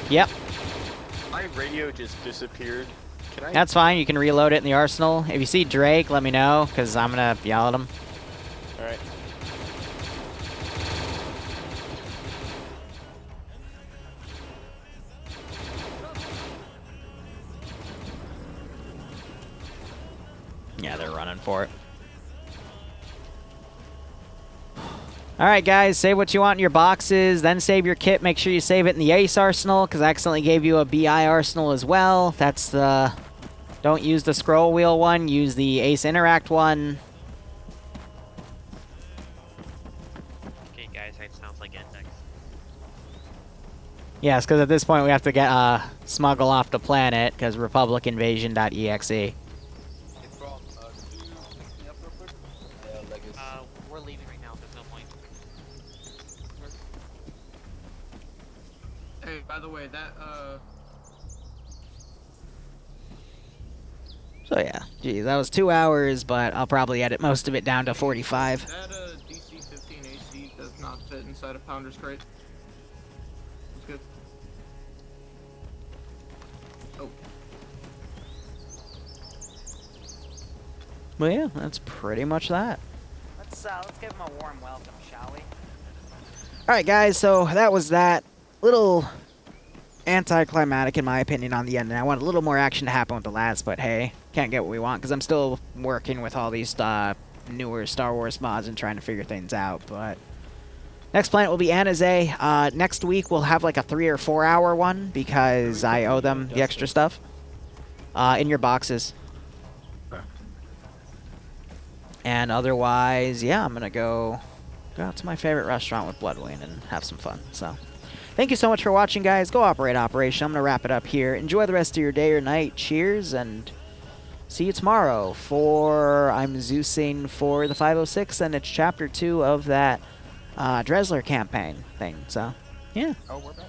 Yep. My radio just disappeared. Can I? That's fine. You can reload it in the arsenal. If you see Drake, let me know, because I'm going to yell at him. Alright. Yeah, they're running for it. Alright guys, save what you want in your boxes, then save your kit. Make sure you save it in the Ace arsenal, because I accidentally gave you a BI arsenal as well. That's the... Don't use the scroll wheel one, use the Ace Interact one. Okay guys, it sounds like index. Yes, because at this point we have to get smuggle off the planet because republicinvasion.exe. Hey, Brom, could you pick me up real quick? Like it's... We're leaving right now. There's no point. Hey, by the way, that, So yeah, geez, that was 2 hours, but I'll probably edit most of it down to 45. That, DC-15 AC does not fit inside a Pounder's crate. It's good. Oh. Well, yeah, that's pretty much that. Let's give him a warm welcome, shall we? Alright, guys, so that was that. Little anticlimactic, in my opinion, on the end. And I want a little more action to happen with the lads, but hey, can't get what we want because I'm still working with all these newer Star Wars mods and trying to figure things out. But next planet will be Anazay. Next week we'll have like a 3 or 4 hour one because I owe them the extra stuff. In your boxes. And otherwise, yeah, I'm gonna go out to my favorite restaurant with Bloodwing and have some fun. So, thank you so much for watching, guys. Go operate Operation. I'm gonna wrap it up here. Enjoy the rest of your day or night. Cheers, and see you tomorrow for I'm Zeusing for the 506, and it's Chapter 2 of that Dresler campaign thing. So, yeah. Oh, we're back.